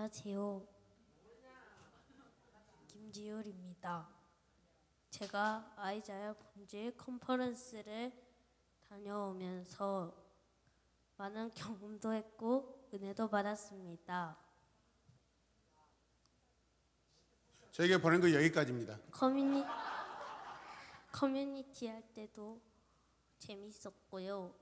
안녕하세요. 김지율입니다. 제가 아이자야 본질 컨퍼런스를 다녀오면서 많은 경험도 했고 은혜도 받았습니다. 저에게 보낸 거 여기까지입니다. 커뮤니티 할 때도 재밌었고요.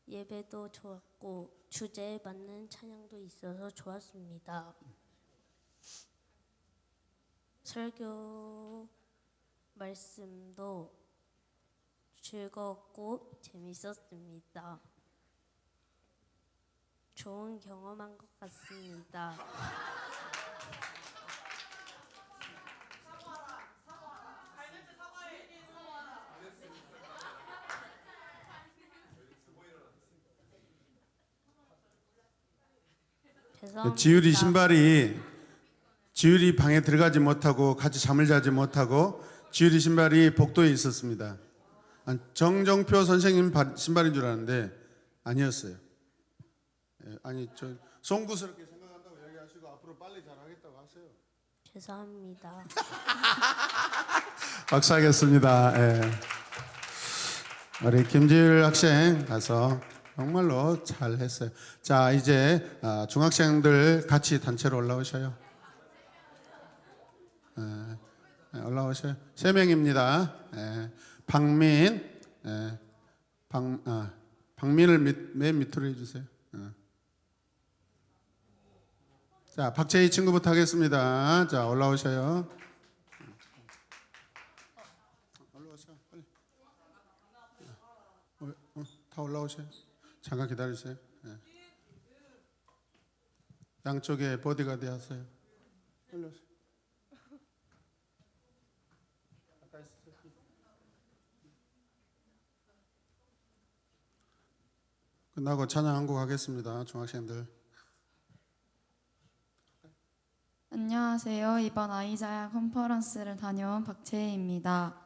예배도 좋았고 주제에 맞는 찬양도 있어서 좋았습니다. 설교 말씀도 즐거웠고 재밌었습니다. 좋은 경험한 것 같습니다. 죄송합니다. 지율이 방에 들어가지 못하고 같이 잠을 자지 못하고 지율이 신발이 복도에 있었습니다. 정정표 선생님 신발인 줄 알았는데 아니었어요. 아니 저 송구스럽게 생각한다고 얘기하시고 앞으로 빨리 잘하겠다고 하세요. 죄송합니다. 박수하겠습니다. 예. 우리 김지율 학생 가서 정말로 잘했어요. 자 이제 중학생들 같이 단체로 올라오셔요. 올라오셔요. 3명입니다. 박민, 박민을 맨 밑으로 해주세요. 자 박재희 친구부터 하겠습니다. 자 올라오셔요. 올라오세요. 빨리. 다 올라오세요. 잠깐 기다리세요. 양쪽에 보디가드 하세요. 올라오세요. 끝나고 찬양 한 곡 하겠습니다. 중학생들. 안녕하세요. 이번 아이자야 컨퍼런스를 다녀온 박채희입니다.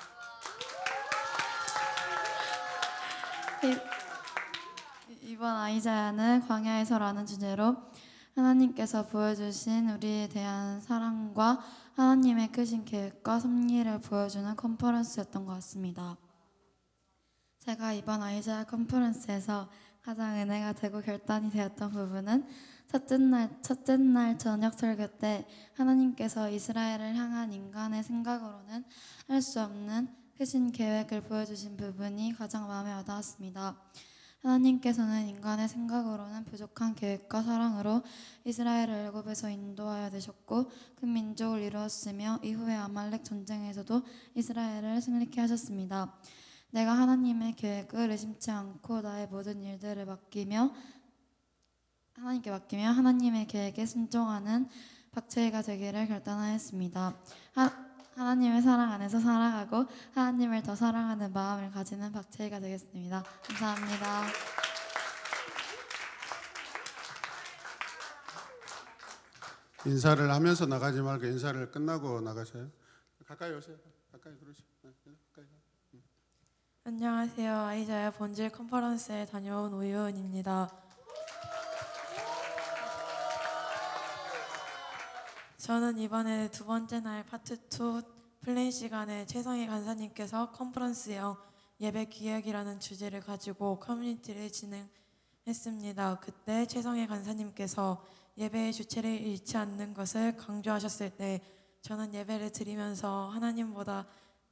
이번 아이자야는 광야에서라는 주제로 하나님께서 보여주신 우리에 대한 사랑과 하나님의 크신 계획과 섭리를 보여주는 컨퍼런스였던 것 같습니다. 제가 이번 아이자야 컨퍼런스에서 가장 은혜가 되고 결단이 되었던 부분은 첫째 날 저녁 설교 때 하나님께서 이스라엘을 향한 인간의 생각으로는 할 수 없는 크신 계획을 보여주신 부분이 가장 마음에 와닿았습니다. 하나님께서는 인간의 생각으로는 부족한 계획과 사랑으로 이스라엘을 애굽에서 인도하여 내셨고 그 민족을 이루었으며 이후에 아말렉 전쟁에서도 이스라엘을 승리케 하셨습니다. 내가 하나님의 계획을 의심치 않고 나의 모든 일들을 하나님께 맡기며 하나님의 계획에 순종하는 박채희가 되기를 결단하였습니다. 하나님의 사랑 안에서 살아가고 하나님을 더 사랑하는 마음을 가지는 박채희가 되겠습니다. 감사합니다. 인사를 하면서 나가지 말고 인사를 끝나고 나가세요. 가까이 오세요. 가까이 들어오세요. 가까이. 안녕하세요. 아이자야 본질 컨퍼런스에 다녀온 오유은입니다. 저는 이번에 두 번째 날 파트 2 플레이 시간에 최성희 간사님께서 컨퍼런스형 예배 기획이라는 주제를 가지고 커뮤니티를 진행했습니다. 그때 최성희 간사님께서 예배의 주체를 잃지 않는 것을 강조하셨을 때 저는 예배를 드리면서 하나님보다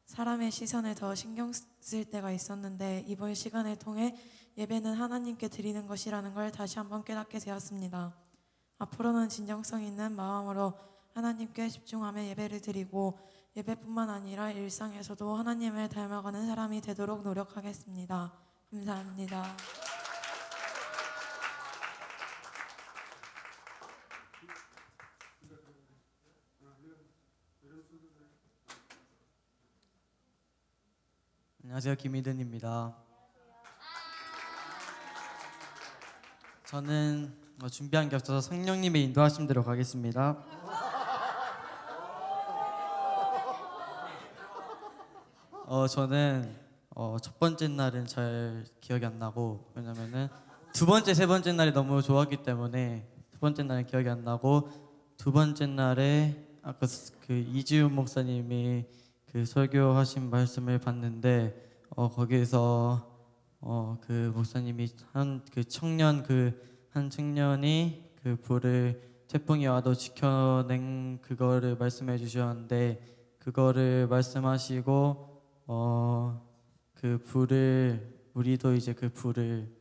사람의 시선에 더 신경 쓸 때가 있었는데 이번 시간을 통해 예배는 하나님께 드리는 것이라는 걸 다시 한번 깨닫게 되었습니다. 앞으로는 진정성 있는 마음으로 하나님께 집중하며 예배를 드리고 예배뿐만 아니라 일상에서도 하나님을 닮아가는 사람이 되도록 노력하겠습니다. 감사합니다. 안녕하세요. 김희든입니다. 저는 준비한 게 없어서 성령님의 인도하심 대로 가겠습니다. 저는 첫 번째 날은 잘 기억이 안 나고 왜냐면은 두 번째, 세 번째 날이 너무 좋았기 때문에 첫 번째 날은 기억이 안 나고 두 번째 날에 아까 그 이지훈 목사님이 그 설교하신 말씀을 봤는데 거기에서 그 목사님이 한 청년이 그 불을 태풍이 와도 지켜낸 그거를 말씀해 주셨는데 그거를 말씀하시고 그 불을 우리도 이제 그 불을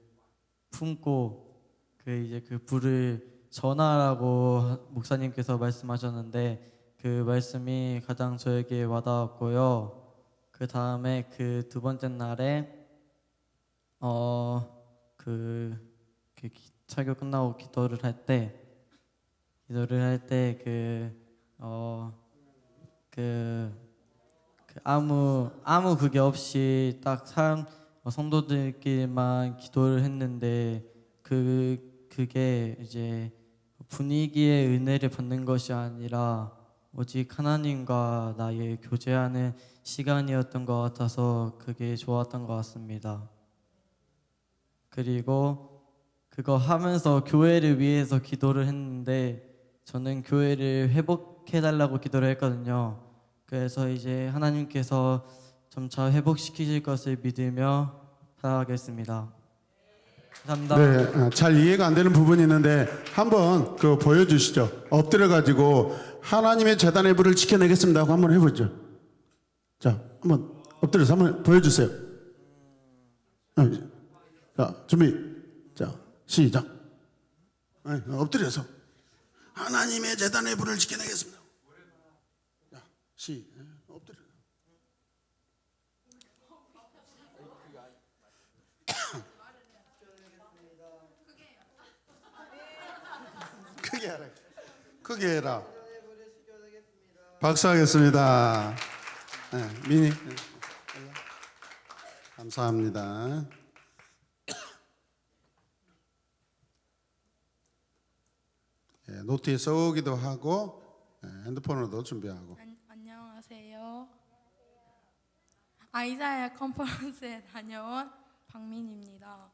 품고 그 이제 그 불을 전하라고 목사님께서 말씀하셨는데 그 말씀이 가장 저에게 와닿았고요. 그 다음에 그 두 번째 날에 설교 끝나고 기도를 할 때 아무 그게 없이 딱 성도들끼리만 기도를 했는데 그게 이제 분위기의 은혜를 받는 것이 아니라 오직 하나님과 나의 교제하는 시간이었던 것 같아서 그게 좋았던 것 같습니다. 그리고 그거 하면서 교회를 위해서 기도를 했는데 저는 교회를 회복해달라고 기도를 했거든요. 그래서 이제 하나님께서 점차 회복시키실 것을 믿으며 살아가겠습니다. 감사합니다. 네, 잘 이해가 안 되는 부분이 있는데 한번 그 보여주시죠. 엎드려 가지고 하나님의 재단의 불을 지켜내겠습니다 하고 한번 해보죠. 자, 한번 엎드려서 한번 보여주세요. 자, 준비. 자, 시작. 엎드려서 하나님의 재단의 불을 지켜내겠습니다. 자, 엎드려. 크게 하라. 크게 해라. 박수하겠습니다. 네, 미니. 네. 감사합니다. 네, 노트에 써오기도 하고 핸드폰으로도 준비하고. 안녕하세요. 아이자야 컨퍼런스에 다녀온 박민입니다.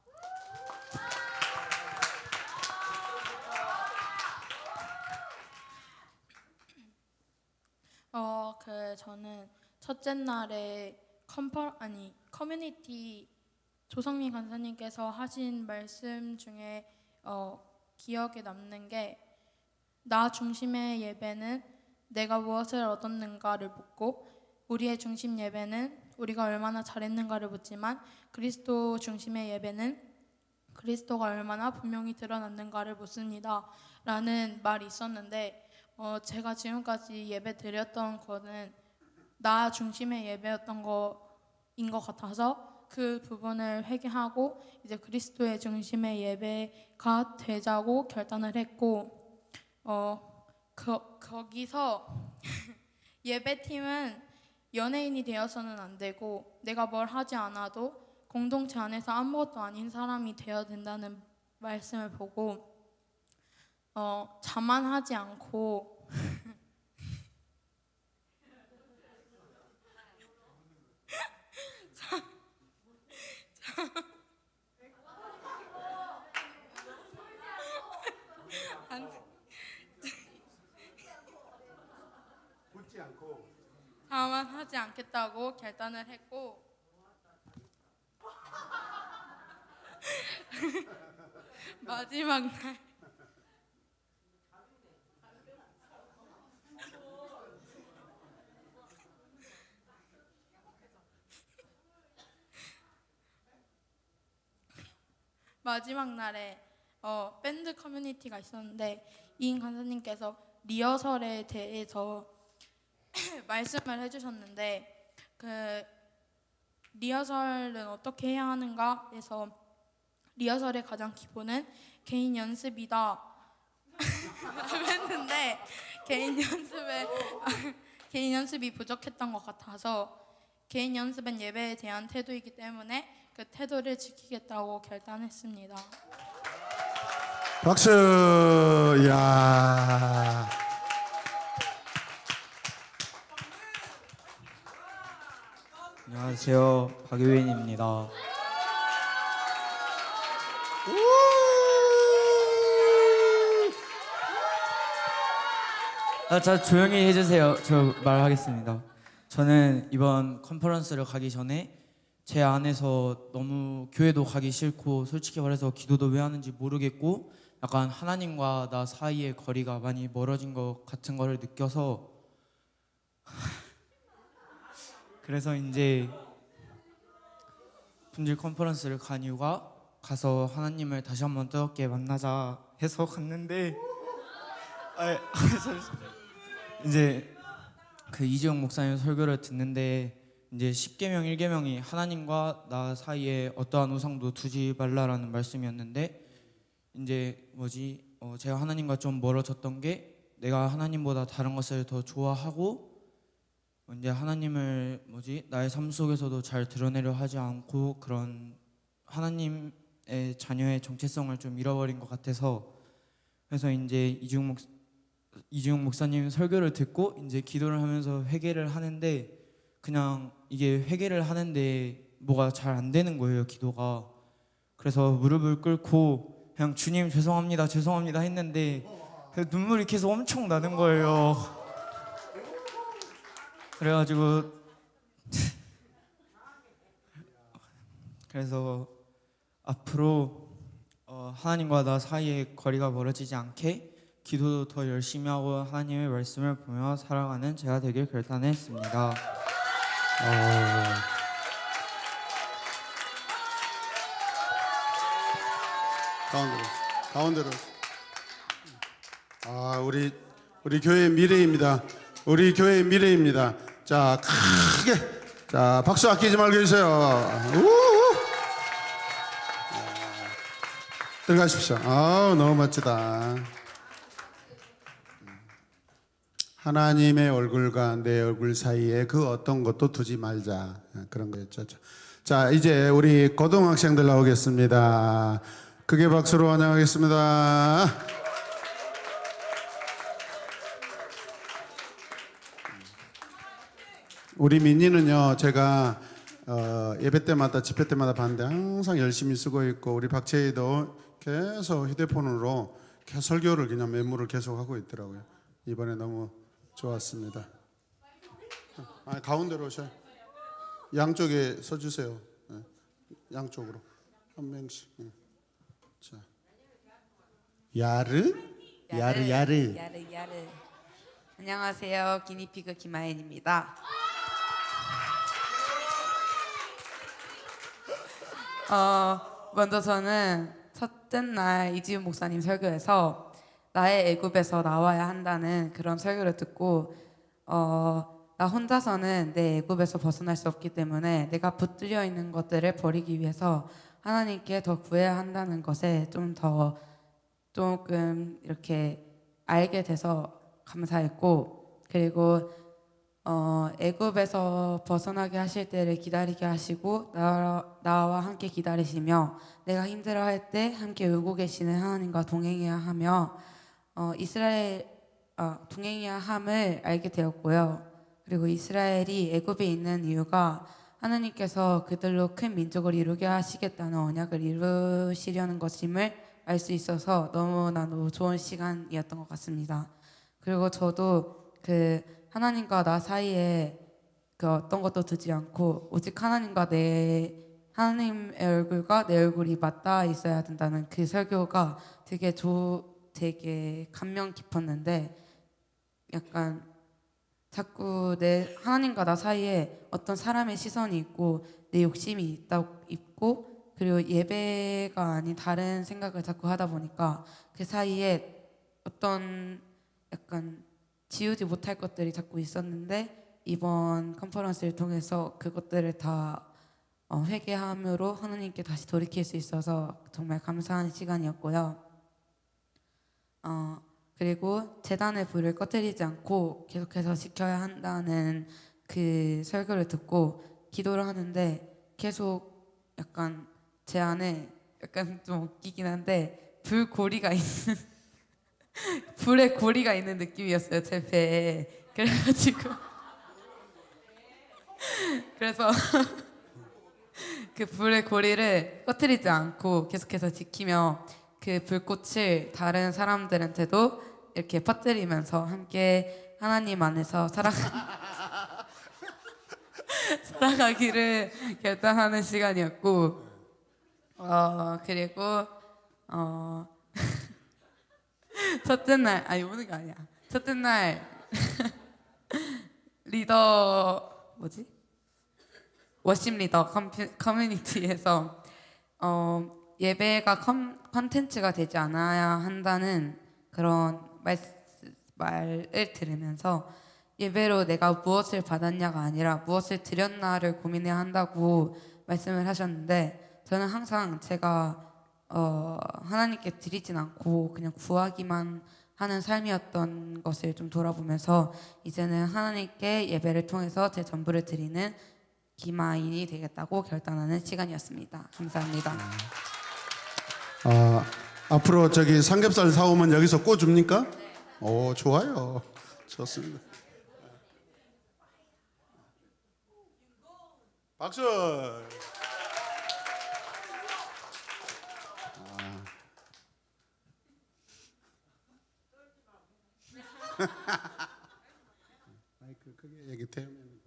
저는 첫째 날에 커뮤니티 조성민 간사님께서 하신 말씀 중에 기억에 남는 게 나 중심의 예배는 내가 무엇을 얻었는가를 묻고 우리의 중심 예배는 우리가 얼마나 잘했는가를 묻지만 그리스도 중심의 예배는 그리스도가 얼마나 분명히 드러났는가를 묻습니다 라는 말이 있었는데 제가 지금까지 예배 드렸던 거는 나 중심의 예배였던 거인 것 같아서 그 부분을 회개하고 이제 그리스도의 중심의 예배가 되자고 결단을 했고 거기서 예배팀은 연예인이 되어서는 안 되고 내가 뭘 하지 않아도 공동체 안에서 아무것도 아닌 사람이 되어야 된다는 말씀을 보고 자만하지 않고 자만하지 않겠다고 결단을 했고 마지막 날 마지막 날에 밴드 커뮤니티가 있었는데 이인 간사님께서 리허설에 대해서 말씀을 해주셨는데 그 리허설은 어떻게 해야 하는가에서 리허설의 가장 기본은 개인 연습이다 했는데 개인 연습이 부족했던 것 같아서 개인 연습은 예배에 대한 태도이기 때문에 그 태도를 지키겠다고 결단했습니다. 박수. 야. 안녕하세요, 박유인입니다. 자 조용히 해주세요. 저 말하겠습니다. 저는 이번 컨퍼런스를 가기 전에 제 안에서 너무 교회도 가기 싫고 솔직히 말해서 기도도 왜 하는지 모르겠고 약간 하나님과 나 사이의 거리가 많이 멀어진 것 같은 거를 느껴서 그래서 이제 분질 컨퍼런스를 간 이유가 가서 하나님을 다시 한번 뜨겁게 만나자 해서 갔는데 이제 그 이지영 목사님 설교를 듣는데 이제 10계명 1계명이 하나님과 나 사이에 어떠한 우상도 두지 말라라는 말씀이었는데 이제 제가 하나님과 좀 멀어졌던 게 내가 하나님보다 다른 것을 더 좋아하고 이제 하나님을 나의 삶 속에서도 잘 드러내려 하지 않고 그런 하나님의 자녀의 정체성을 좀 잃어버린 것 같아서 그래서 이제 이중욱 목사님 설교를 듣고 이제 기도를 하면서 회개를 하는데 그냥 이게 회개를 하는데 뭐가 잘 안 되는 거예요, 기도가. 그래서 무릎을 꿇고 그냥 주님 죄송합니다 했는데 눈물이 계속 엄청 나는 거예요. 그래가지고 그래서 앞으로 하나님과 나 사이에 거리가 멀어지지 않게 기도도 더 열심히 하고 하나님의 말씀을 보며 살아가는 제가 되길 결단했습니다. 가운데로. 우리 교회의 미래입니다. 우리 교회의 미래입니다. 자, 크게 자 박수 아끼지 말고 해주세요. 들어가십시오. 너무 멋지다. 하나님의 얼굴과 내 얼굴 사이에 그 어떤 것도 두지 말자, 그런 거였죠. 자, 이제 우리 고등학생들 나오겠습니다. 크게 박수로 환영하겠습니다. 우리 민니는요, 제가 예배 때마다 집회 때마다 봤는데 항상 열심히 쓰고 있고, 우리 박채희도 계속 휴대폰으로 설교를 그냥 메모를 계속 하고 있더라고요. 이번에 너무 좋았습니다. 가운데로 오셔요. 양쪽에 서주세요. 양쪽으로 한 명씩. 자, 야르. 안녕하세요. 기니피그 김아연입니다. 먼저 저는 첫째 날 이지훈 목사님 설교에서 나의 애굽에서 나와야 한다는 그런 설교를 듣고 나 혼자서는 내 애굽에서 벗어날 수 없기 때문에 내가 붙들려 있는 것들을 버리기 위해서 하나님께 더 구해야 한다는 것에 조금 이렇게 알게 돼서 감사했고, 그리고 애굽에서 벗어나게 하실 때를 기다리게 하시고 나와 함께 기다리시며 내가 힘들어할 때 함께 울고 계시는 하나님과 동행해야 하며 동행해야 함을 알게 되었고요. 그리고 이스라엘이 애굽에 있는 이유가 하나님께서 그들로 큰 민족을 이루게 하시겠다는 언약을 이루시려는 것임을 알 수 있어서 너무나도 좋은 시간이었던 것 같습니다. 그리고 저도 그 하나님과 나 사이에 그 어떤 것도 두지 않고 오직 하나님의 얼굴과 내 얼굴이 맞닿아 있어야 된다는 그 설교가 되게 감명 깊었는데, 약간 자꾸 하나님과 나 사이에 어떤 사람의 시선이 있고 내 욕심이 있고 그리고 예배가 아닌 다른 생각을 자꾸 하다 보니까 그 사이에 어떤 약간 지우지 못할 것들이 자꾸 있었는데, 이번 컨퍼런스를 통해서 그것들을 다 회개함으로 하나님께 다시 돌이킬 수 있어서 정말 감사한 시간이었고요. 그리고 제단의 불을 꺼뜨리지 않고 계속해서 지켜야 한다는 그 설교를 듣고 기도를 하는데 계속 약간 제 안에 약간 좀 웃기긴 한데 불고리가 있는 불에 고리가 있는 느낌이었어요, 제 배에. 그래가지고 그래서 그 불의 고리를 꺼뜨리지 않고 계속해서 지키며 그 불꽃을 다른 사람들한테도 이렇게 퍼뜨리면서 함께 하나님 안에서 살아가기를 결단하는 시간이었고, 그리고 첫째 날, 아니 오는 게 아니야. 첫째 날 리더 워십 리더 커뮤니티에서 예배가 컨텐츠가 되지 않아야 한다는 그런 말을 들으면서 예배로 내가 무엇을 받았냐가 아니라 무엇을 드렸나를 고민해야 한다고 말씀을 하셨는데, 저는 항상 제가 하나님께 드리진 않고 그냥 구하기만 하는 삶이었던 것을 좀 돌아보면서 이제는 하나님께 예배를 통해서 제 전부를 드리는 기마인이 되겠다고 결단하는 시간이었습니다. 감사합니다. 앞으로 저기 삼겹살 사오면 여기서 꽂줍니까? 오, 좋아요. 좋습니다. 박수. 마이크 크게 여기 태우면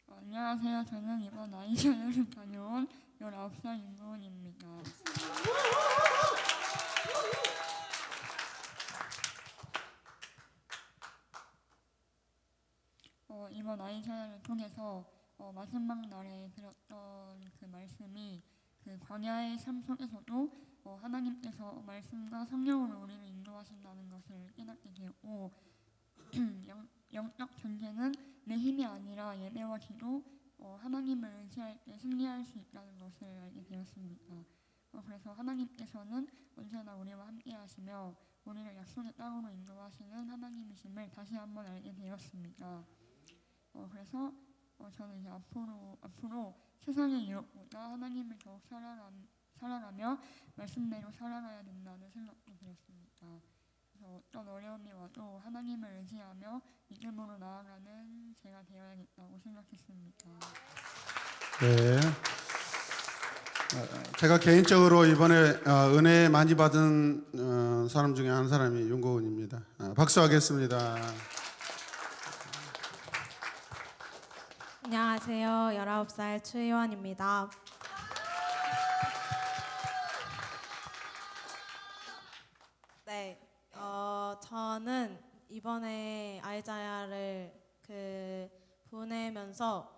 안녕하세요. 저는 이번 아이자를 다녀온 19살 윤고은입니다. 이번 아이자를 통해서 마지막 날에 들었던 그 말씀이 그 광야의 삶 속에서도 하나님께서 말씀과 성령으로 우리를 인도하신다는 것을 깨닫게 되었고 영적 전쟁은 내 힘이 아니라 예배와 기도, 하나님을 의지할 때 승리할 수 있다는 것을 알게 되었습니다. 그래서 하나님께서는 언제나 우리와 함께 하시며 우리를 약속의 땅으로 인도하시는 하나님이심을 다시 한번 알게 되었습니다. 그래서 저는 이제 앞으로 세상의 이웃보다 하나님을 더욱 사랑하며 말씀대로 살아가야 된다는 생각도 들었습니다. 그래서 어떤 어려움이 와도 하나님을 의지하며 믿음으로 나아가는 제가 되어야겠다고 생각했습니다. 네. 제가 개인적으로 이번에 은혜 많이 받은 사람 중에 한 사람이 윤고은입니다. 박수하겠습니다. 안녕하세요. 19살 추희원입니다. 네, 저는 이번에 아이자야를 보내면서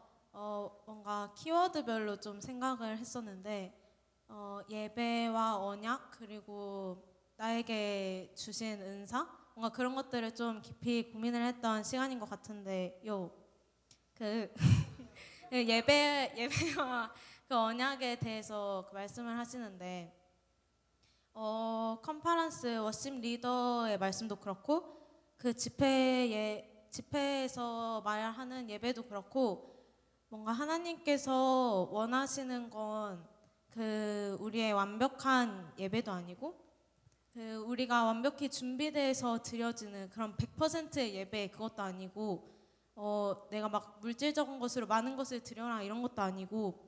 뭔가 키워드별로 좀 생각을 했었는데 예배와 언약 그리고 나에게 주신 은사 뭔가 그런 것들을 좀 깊이 고민을 했던 시간인 것 같은데요. 예배와 그 언약에 대해서 말씀을 하시는데 컨퍼런스 워십 리더의 말씀도 그렇고 그 집회에서 말하는 예배도 그렇고 뭔가 하나님께서 원하시는 건 우리의 완벽한 예배도 아니고 우리가 완벽히 준비돼서 드려지는 그런 100%의 예배 그것도 아니고 내가 막 물질적인 것으로 많은 것을 드려라 이런 것도 아니고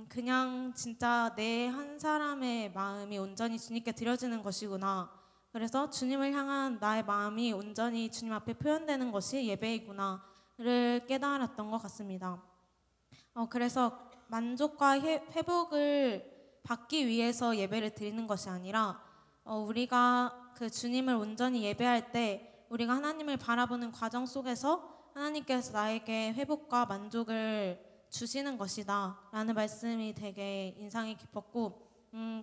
그냥 진짜 내 한 사람의 마음이 온전히 주님께 드려지는 것이구나. 그래서 주님을 향한 나의 마음이 온전히 주님 앞에 표현되는 것이 예배이구나를 깨달았던 것 같습니다. 그래서 만족과 회복을 받기 위해서 예배를 드리는 것이 아니라 우리가 그 주님을 온전히 예배할 때 우리가 하나님을 바라보는 과정 속에서 하나님께서 나에게 회복과 만족을 주시는 것이다 라는 말씀이 되게 인상이 깊었고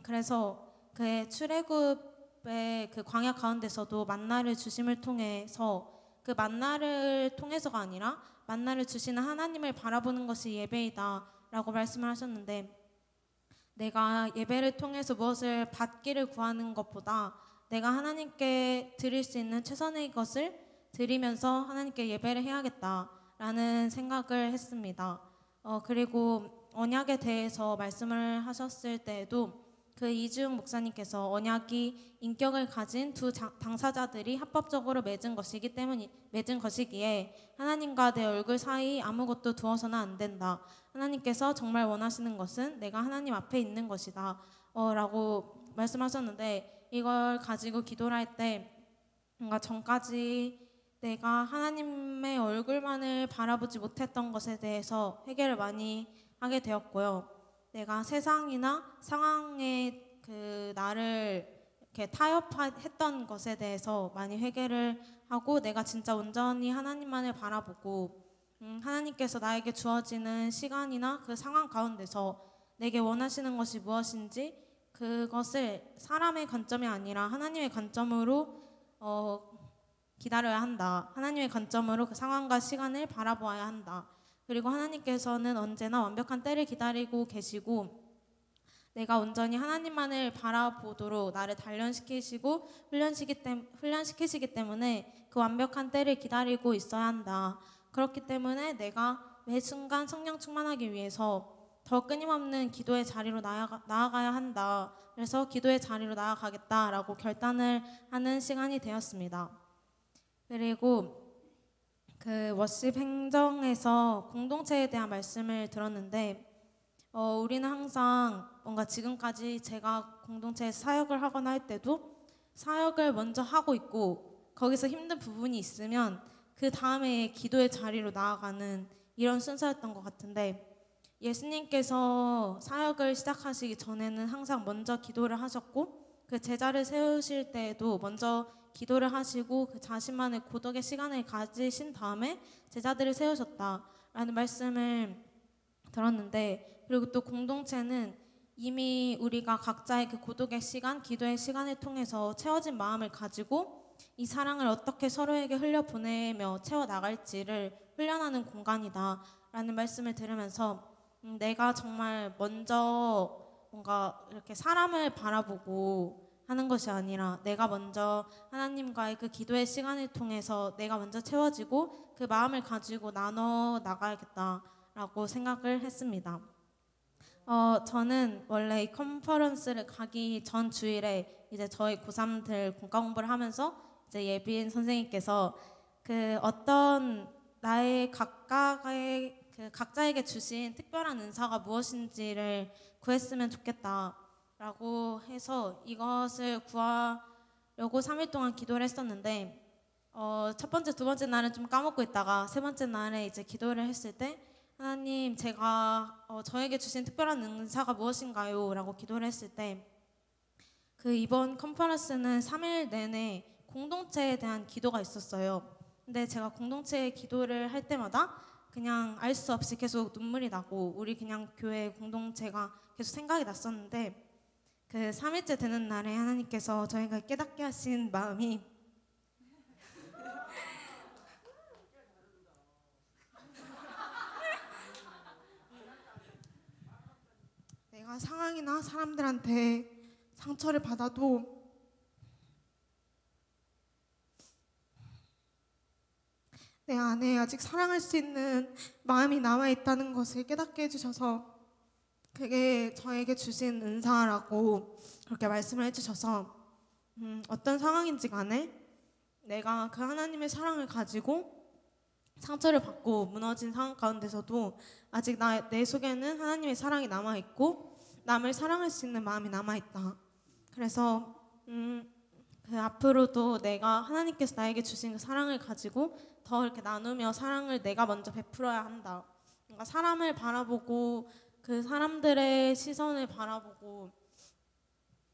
그래서 그의 출애굽의 그 광야 가운데서도 만나를 주심을 통해서 그 만나를 통해서가 아니라 만나를 주시는 하나님을 바라보는 것이 예배이다 라고 말씀을 하셨는데 내가 예배를 통해서 무엇을 받기를 구하는 것보다 내가 하나님께 드릴 수 있는 최선의 것을 드리면서 하나님께 예배를 해야겠다라는 생각을 했습니다. 그리고 언약에 대해서 말씀을 하셨을 때에도 그 이주영 목사님께서 언약이 인격을 가진 두 당사자들이 합법적으로 맺은 것이기에 하나님과 내 얼굴 사이 아무것도 두어서는 안 된다. 하나님께서 정말 원하시는 것은 내가 하나님 앞에 있는 것이다. 라고 말씀하셨는데, 이걸 가지고 기도를 할 때 뭔가 전까지 내가 하나님의 얼굴만을 바라보지 못했던 것에 대해서 회개를 많이 하게 되었고요. 내가 세상이나 상황에 나를 이렇게 타협했던 것에 대해서 많이 회개를 하고, 내가 진짜 온전히 하나님만을 바라보고 하나님께서 나에게 주어지는 시간이나 그 상황 가운데서 내게 원하시는 것이 무엇인지 그것을 사람의 관점이 아니라 하나님의 관점으로 기다려야 한다. 하나님의 관점으로 그 상황과 시간을 바라보아야 한다. 그리고 하나님께서는 언제나 완벽한 때를 기다리고 계시고, 내가 온전히 하나님만을 바라보도록 나를 단련시키시고 훈련시키시기 때문에 그 완벽한 때를 기다리고 있어야 한다. 그렇기 때문에 내가 매 순간 성령 충만하기 위해서 더 끊임없는 기도의 자리로 나아가야 한다. 그래서 기도의 자리로 나아가겠다라고 결단을 하는 시간이 되었습니다. 그리고 그 워십 행정에서 공동체에 대한 말씀을 들었는데, 우리는 항상 뭔가 지금까지 제가 공동체에서 사역을 하거나 할 때도 사역을 먼저 하고 있고, 거기서 힘든 부분이 있으면 그 다음에 기도의 자리로 나아가는 이런 순서였던 것 같은데, 예수님께서 사역을 시작하시기 전에는 항상 먼저 기도를 하셨고, 그 제자를 세우실 때에도 먼저 기도를 하시고 그 자신만의 고독의 시간을 가지신 다음에 제자들을 세우셨다라는 말씀을 들었는데, 그리고 또 공동체는 이미 우리가 각자의 그 고독의 시간, 기도의 시간을 통해서 채워진 마음을 가지고 이 사랑을 어떻게 서로에게 흘려보내며 채워나갈지를 훈련하는 공간이다라는 말씀을 들으면서 내가 정말 먼저 뭔가 이렇게 사람을 바라보고 하는 것이 아니라 내가 먼저 하나님과의 그 기도의 시간을 통해서 내가 먼저 채워지고 그 마음을 가지고 나눠 나가야겠다라고 생각을 했습니다. 저는 원래 이 컨퍼런스를 가기 전 주일에 이제 저희 고3들 공과 공부를 하면서 이제 예빈 선생님께서 그 어떤 나의 각자에게 주신 특별한 은사가 무엇인지를 구했으면 좋겠다라고 해서 이것을 구하려고 3일 동안 기도를 했었는데, 첫 번째, 두 번째 날은 좀 까먹고 있다가 세 번째 날에 이제 기도를 했을 때, 하나님, 제가 저에게 주신 특별한 은사가 무엇인가요? 라고 기도를 했을 때, 그 이번 컨퍼런스는 3일 내내 공동체에 대한 기도가 있었어요. 근데 제가 공동체에 기도를 할 때마다 그냥 알 수 없이 계속 눈물이 나고 우리 그냥 교회 공동체가 계속 생각이 났었는데, 그 3일째 되는 날에 하나님께서 저희가 깨닫게 하신 마음이 내가 상황이나 사람들한테 상처를 받아도 내 안에 아직 사랑할 수 있는 마음이 남아있다는 것을 깨닫게 해주셔서, 그게 저에게 주신 은사라고 그렇게 말씀을 해주셔서, 어떤 상황인지 간에 내가 그 하나님의 사랑을 가지고 상처를 받고 무너진 상황 가운데서도 아직 내 속에는 하나님의 사랑이 남아있고 남을 사랑할 수 있는 마음이 남아있다. 그래서 그 앞으로도 내가 하나님께서 나에게 주신 그 사랑을 가지고 더 이렇게 나누며 사랑을 내가 먼저 베풀어야 한다. 뭔가 사람을 바라보고 그 사람들의 시선을 바라보고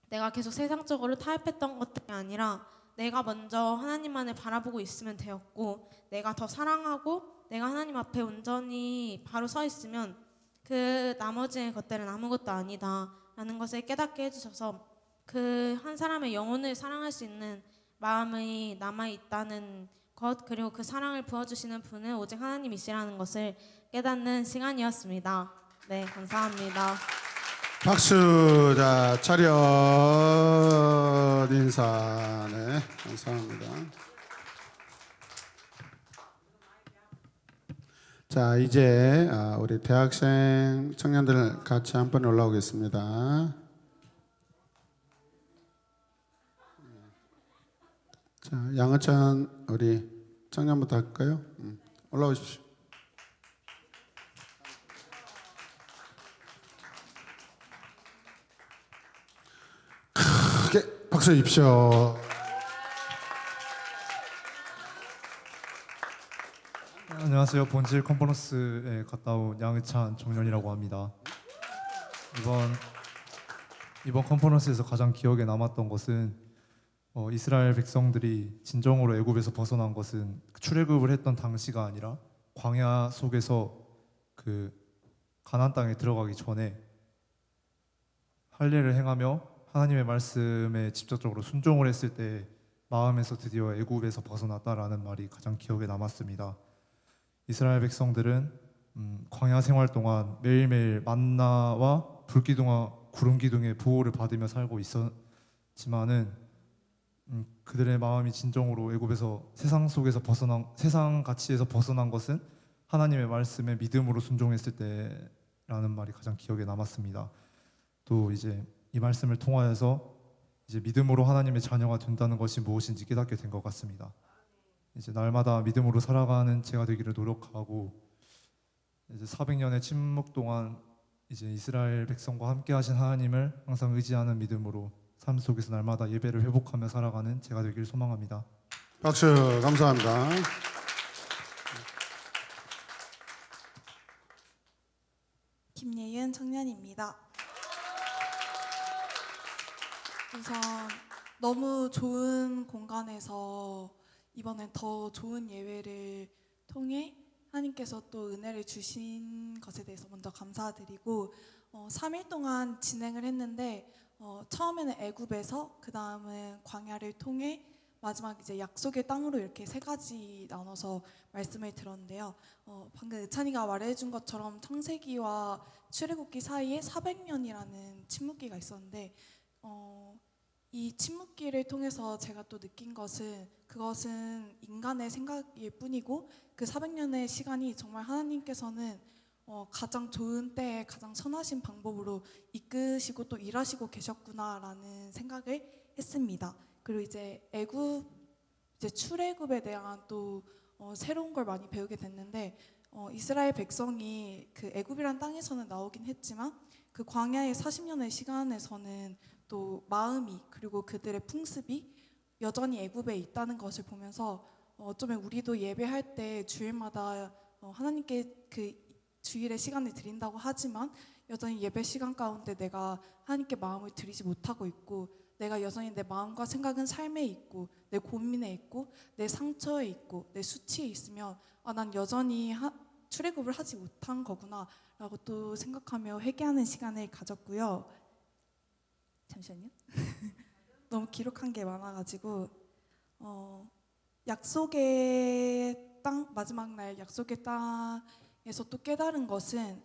내가 계속 세상적으로 타협했던 것들이 아니라 내가 먼저 하나님만을 바라보고 있으면 되었고, 내가 더 사랑하고 내가 하나님 앞에 온전히 바로 서 있으면 그 나머지의 것들은 아무것도 아니다라는 것을 깨닫게 해주셔서, 그 한 사람의 영혼을 사랑할 수 있는 마음이 남아있다는 것, 그리고 그 사랑을 부어주시는 분은 오직 하나님이시라는 것을 깨닫는 시간이었습니다. 네, 감사합니다. 박수. 자, 차렷 인사. 네, 감사합니다. 자, 이제 우리 대학생 청년들 같이 한번 올라오겠습니다. 자, 양어찬 우리 청년부터 할까요? 올라오십시오. 크게 박수 주십시오. 안녕하세요. 본질 컨퍼런스에 갔다 온 양의찬 청년이라고 합니다. 이번 컨퍼런스에서 가장 기억에 남았던 것은 이스라엘 백성들이 진정으로 애굽에서 벗어난 것은 출애굽을 했던 당시가 아니라 광야 속에서 그 가나안 땅에 들어가기 전에 할례를 행하며 하나님의 말씀에 직접적으로 순종을 했을 때 마음에서 드디어 애굽에서 벗어났다라는 말이 가장 기억에 남았습니다. 이스라엘 백성들은 광야 생활 동안 매일매일 만나와 불기둥과 구름기둥의 보호를 받으며 살고 있었지만은 그들의 마음이 진정으로 애굽에서 세상 가치에서 벗어난 것은 하나님의 말씀에 믿음으로 순종했을 때라는 말이 가장 기억에 남았습니다. 또 이제 이 말씀을 통하여서 이제 믿음으로 하나님의 자녀가 된다는 것이 무엇인지 깨닫게 된 것 같습니다. 이제 날마다 믿음으로 살아가는 제가 되기를 노력하고 이제 400년의 침묵 동안 이제 이스라엘 백성과 함께 하신 하나님을 항상 의지하는 믿음으로 삶 속에서 날마다 예배를 회복하며 살아가는 제가 되기를 소망합니다. 박수 감사합니다. 김예은 청년입니다. 우선 너무 좋은 공간에서 이번엔 더 좋은 예배를 통해 하나님께서 또 은혜를 주신 것에 대해서 먼저 감사드리고 3일 동안 진행을 했는데 처음에는 애굽에서 그 다음은 광야를 통해 마지막 이제 약속의 땅으로 이렇게 세 가지 나눠서 말씀을 들었는데요. 방금 의찬이가 말해준 것처럼 창세기와 출애굽기 사이에 400년이라는 침묵기가 있었는데 이 침묵기를 통해서 제가 또 느낀 것은 그것은 인간의 생각일 뿐이고 그 400년의 시간이 정말 하나님께서는 가장 좋은 때에 가장 선하신 방법으로 이끄시고 또 일하시고 계셨구나라는 생각을 했습니다. 그리고 이제 애굽 이제 출애굽에 대한 또 새로운 걸 많이 배우게 됐는데 이스라엘 백성이 그 애굽이란 땅에서는 나오긴 했지만 그 광야의 40년의 시간에서는 또 마음이 그리고 그들의 풍습이 여전히 애굽에 있다는 것을 보면서 어쩌면 우리도 예배할 때 주일마다 하나님께 그 주일의 시간을 드린다고 하지만 여전히 예배 시간 가운데 내가 하나님께 마음을 드리지 못하고 있고 내가 여전히 내 마음과 생각은 삶에 있고 내 고민에 있고 내 상처에 있고 내 수치에 있으면 난 여전히 출애굽을 하지 못한 거구나 라고 또 생각하며 회개하는 시간을 가졌고요. 잠시만요. 너무 기록한 게 많아가지고 약속의 땅 마지막 날 약속의 땅에서 또 깨달은 것은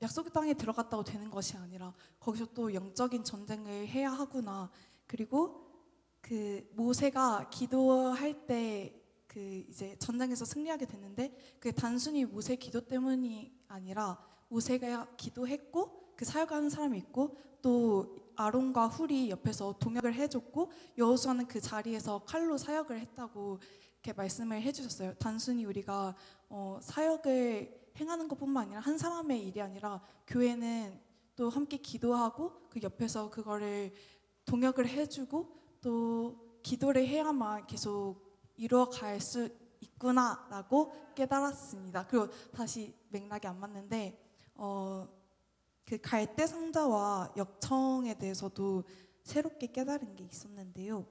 약속의 땅에 들어갔다고 되는 것이 아니라 거기서 또 영적인 전쟁을 해야 하구나. 그리고 그 모세가 기도할 때 그 이제 전쟁에서 승리하게 됐는데 그게 단순히 모세 기도 때문이 아니라 모세가 기도했고 그 사역하는 사람이 있고 또 아론과 훌이 옆에서 동역을 해줬고 여호수아는 그 자리에서 칼로 사역을 했다고 이렇게 말씀을 해주셨어요. 단순히 우리가 사역을 행하는 것뿐만 아니라 한 사람의 일이 아니라 교회는 또 함께 기도하고 그 옆에서 그거를 동역을 해주고 또 기도를 해야만 계속 이루어갈 수 있구나라고 깨달았습니다. 그리고 다시 맥락이 안 맞는데 그 갈대 상자와 역청에 대해서도 새롭게 깨달은 게 있었는데요.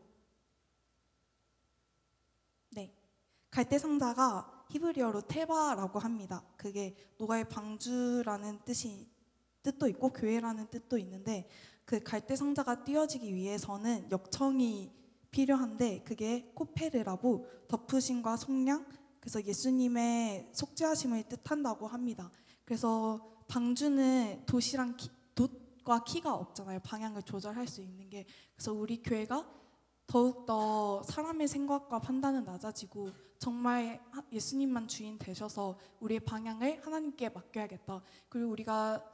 네, 갈대 상자가 히브리어로 테바라고 합니다. 그게 노아의 방주라는 뜻도 있고 교회라는 뜻도 있는데 그 갈대 상자가 띄어지기 위해서는 역청이 필요한데 그게 코페르라고 덮으심과 속량 그래서 예수님의 속죄하심을 뜻한다고 합니다. 그래서 방주는 돛과 키가 없잖아요. 방향을 조절할 수 있는 게. 그래서 우리 교회가 더욱더 사람의 생각과 판단은 낮아지고 정말 예수님만 주인 되셔서 우리의 방향을 하나님께 맡겨야겠다. 그리고 우리가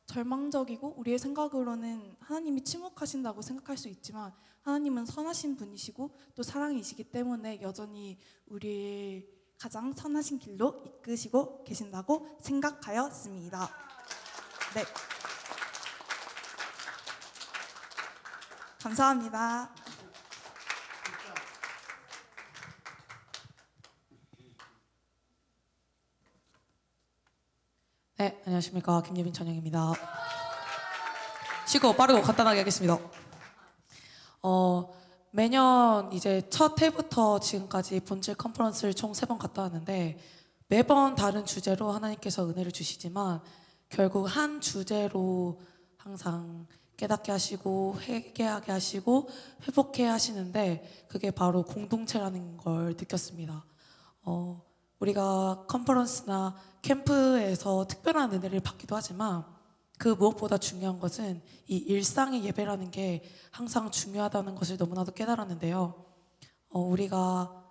절망적이고 우리의 생각으로는 하나님이 침묵하신다고 생각할 수 있지만 하나님은 선하신 분이시고 또 사랑이시기 때문에 여전히 우리를 가장 선하신 길로 이끄시고 계신다고 생각하였습니다. 네. 감사합니다. 네, 안녕하십니까. 김예빈 전영입니다. 쉽고 빠르고 간단하게 하겠습니다. 매년 이제 첫 해부터 지금까지 본질 컨퍼런스를 총 3번 갔다 왔는데 매번 다른 주제로 하나님께서 은혜를 주시지만 결국 한 주제로 항상 깨닫게 하시고 회개하게 하시고 회복해 하시는데 그게 바로 공동체라는 걸 느꼈습니다. 우리가 컨퍼런스나 캠프에서 특별한 은혜를 받기도 하지만 그 무엇보다 중요한 것은 이 일상의 예배라는 게 항상 중요하다는 것을 너무나도 깨달았는데요. 우리가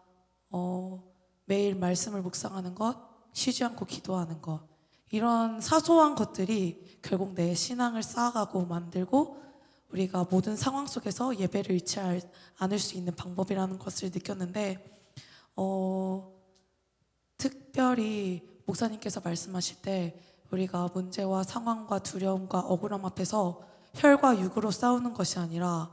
매일 말씀을 묵상하는 것, 쉬지 않고 기도하는 것, 이런 사소한 것들이 결국 내 신앙을 쌓아가고 만들고 우리가 모든 상황 속에서 예배를 잃지 않을 수 있는 방법이라는 것을 느꼈는데 특별히 목사님께서 말씀하실 때 우리가 문제와 상황과 두려움과 억울함 앞에서 혈과 육으로 싸우는 것이 아니라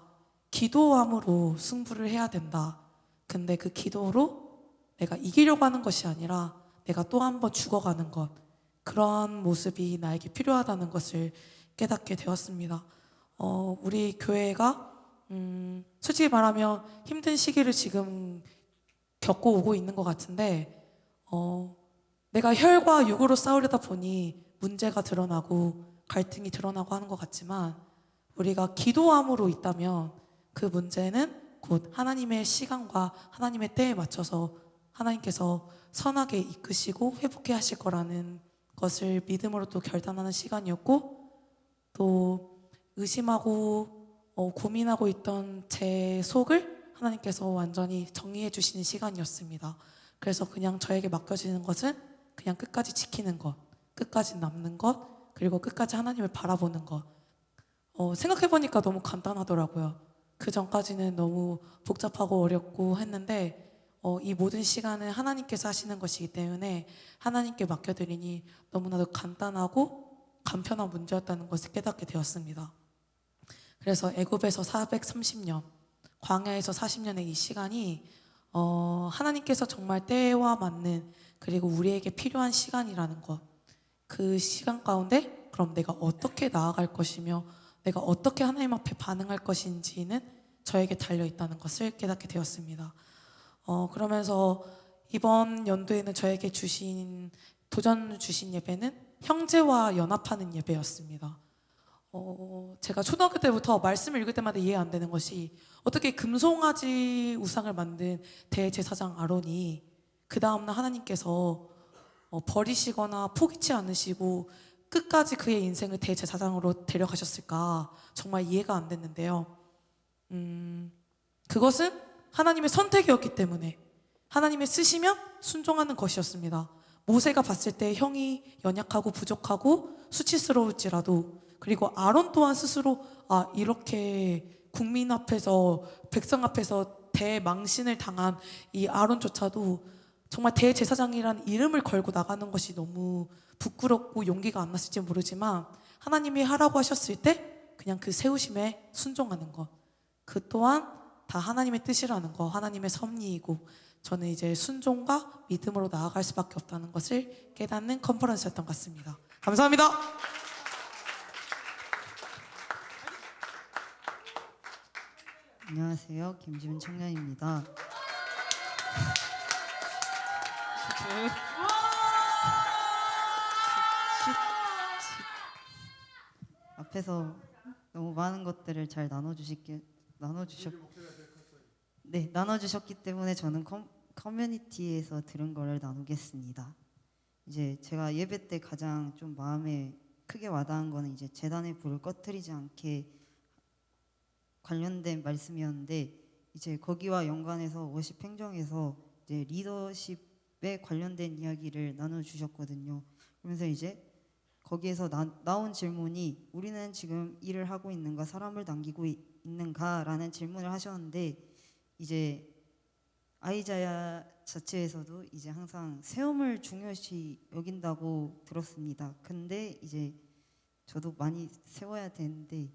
기도함으로 승부를 해야 된다. 근데 그 기도로 내가 이기려고 하는 것이 아니라 내가 또 한 번 죽어가는 것, 그런 모습이 나에게 필요하다는 것을 깨닫게 되었습니다. 우리 교회가 솔직히 말하면 힘든 시기를 지금 겪고 오고 있는 것 같은데 내가 혈과 육으로 싸우려다 보니 문제가 드러나고 갈등이 드러나고 하는 것 같지만 우리가 기도함으로 있다면 그 문제는 곧 하나님의 시간과 하나님의 때에 맞춰서 하나님께서 선하게 이끄시고 회복해 하실 거라는 것을 믿음으로 또 결단하는 시간이었고 또 의심하고 고민하고 있던 제 속을 하나님께서 완전히 정리해 주시는 시간이었습니다. 그래서 그냥 저에게 맡겨지는 것은 그냥 끝까지 지키는 것, 끝까지 남는 것, 그리고 끝까지 하나님을 바라보는 것. 생각해보니까 너무 간단하더라고요. 그 전까지는 너무 복잡하고 어렵고 했는데 이 모든 시간은 하나님께서 하시는 것이기 때문에 하나님께 맡겨드리니 너무나도 간단하고 간편한 문제였다는 것을 깨닫게 되었습니다. 그래서 애굽에서 430년, 광야에서 40년의 이 시간이 하나님께서 정말 때와 맞는 그리고 우리에게 필요한 시간이라는 것, 그 시간 가운데 그럼 내가 어떻게 나아갈 것이며 내가 어떻게 하나님 앞에 반응할 것인지는 저에게 달려있다는 것을 깨닫게 되었습니다. 그러면서 이번 연도에는 저에게 도전 주신 예배는 형제와 연합하는 예배였습니다. 제가 초등학교 때부터 말씀을 읽을 때마다 이해 안 되는 것이 어떻게 금송아지 우상을 만든 대제사장 아론이 그 다음날 하나님께서 버리시거나 포기치 않으시고 끝까지 그의 인생을 대제사장으로 데려가셨을까 정말 이해가 안 됐는데요. 그것은 하나님의 선택이었기 때문에 하나님의 쓰시면 순종하는 것이었습니다. 모세가 봤을 때 형이 연약하고 부족하고 수치스러울지라도 그리고 아론 또한 스스로 이렇게 국민 앞에서 백성 앞에서 대망신을 당한 이 아론조차도 정말 대제사장이라는 이름을 걸고 나가는 것이 너무 부끄럽고 용기가 안 났을지 모르지만 하나님이 하라고 하셨을 때 그냥 그 세우심에 순종하는 것, 그 또한 다 하나님의 뜻이라는 것, 하나님의 섭리이고 저는 이제 순종과 믿음으로 나아갈 수밖에 없다는 것을 깨닫는 컨퍼런스였던 것 같습니다. 감사합니다. 안녕하세요. 김지민 청년입니다. 앞에서 너무 많은 것들을 잘 나눠주셨기 때문에 저는 커뮤니티에서 들은 거를 나누겠습니다. 이제 제가 예배 때 가장 좀 마음에 크게 와닿은 거는 이제 제단의 불을 꺼뜨리지 않게 관련된 말씀이었는데 이제 거기와 연관해서 워십 행정에서 이제 리더십에 관련된 이야기를 나눠주셨거든요. 그러면서 이제 거기에서 나온 질문이 우리는 지금 일을 하고 있는가 사람을 남기고 있는가라는 질문을 하셨는데 이제 아이자야 자체에서도 이제 항상 세움을 중요시 여긴다고 들었습니다. 근데 이제 저도 많이 세워야 되는데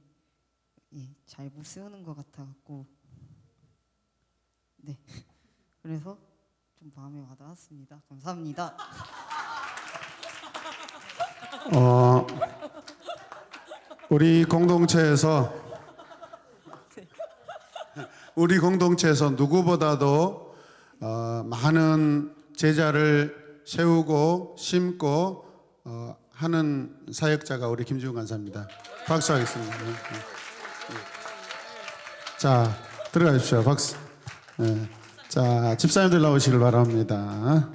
잘 못 세우는 것 같아갖고 네 그래서 좀 마음에 와닿았습니다. 감사합니다. 우리 공동체에서 누구보다도 많은 제자를 세우고 심고 하는 사역자가 우리 김지훈 간사입니다. 박수하겠습니다. 자, 들어가십시오. 박수. 네. 자, 집사님들 나오시길 바랍니다.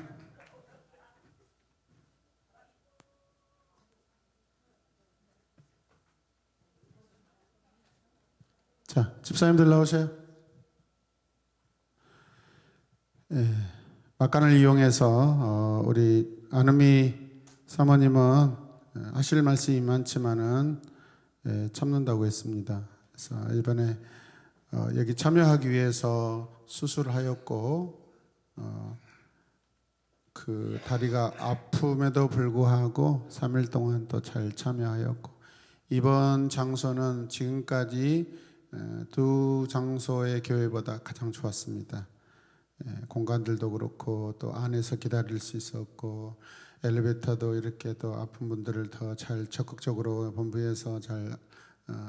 자, 집사님들 나오세요. 막간을 이용해서 우리 안음이 사모님은 하실 말씀이 많지만은 참는다고 했습니다. 그래서 이번에 여기 참여하기 위해서 수술하였고 그 다리가 아픔에도 불구하고 3일 동안 또 잘 참여하였고 이번 장소는 지금까지 두 장소의 교회보다 가장 좋았습니다. 공간들도 그렇고 또 안에서 기다릴 수 있었고 엘리베이터도 이렇게 또 아픈 분들을 더 잘 적극적으로 본부에서 잘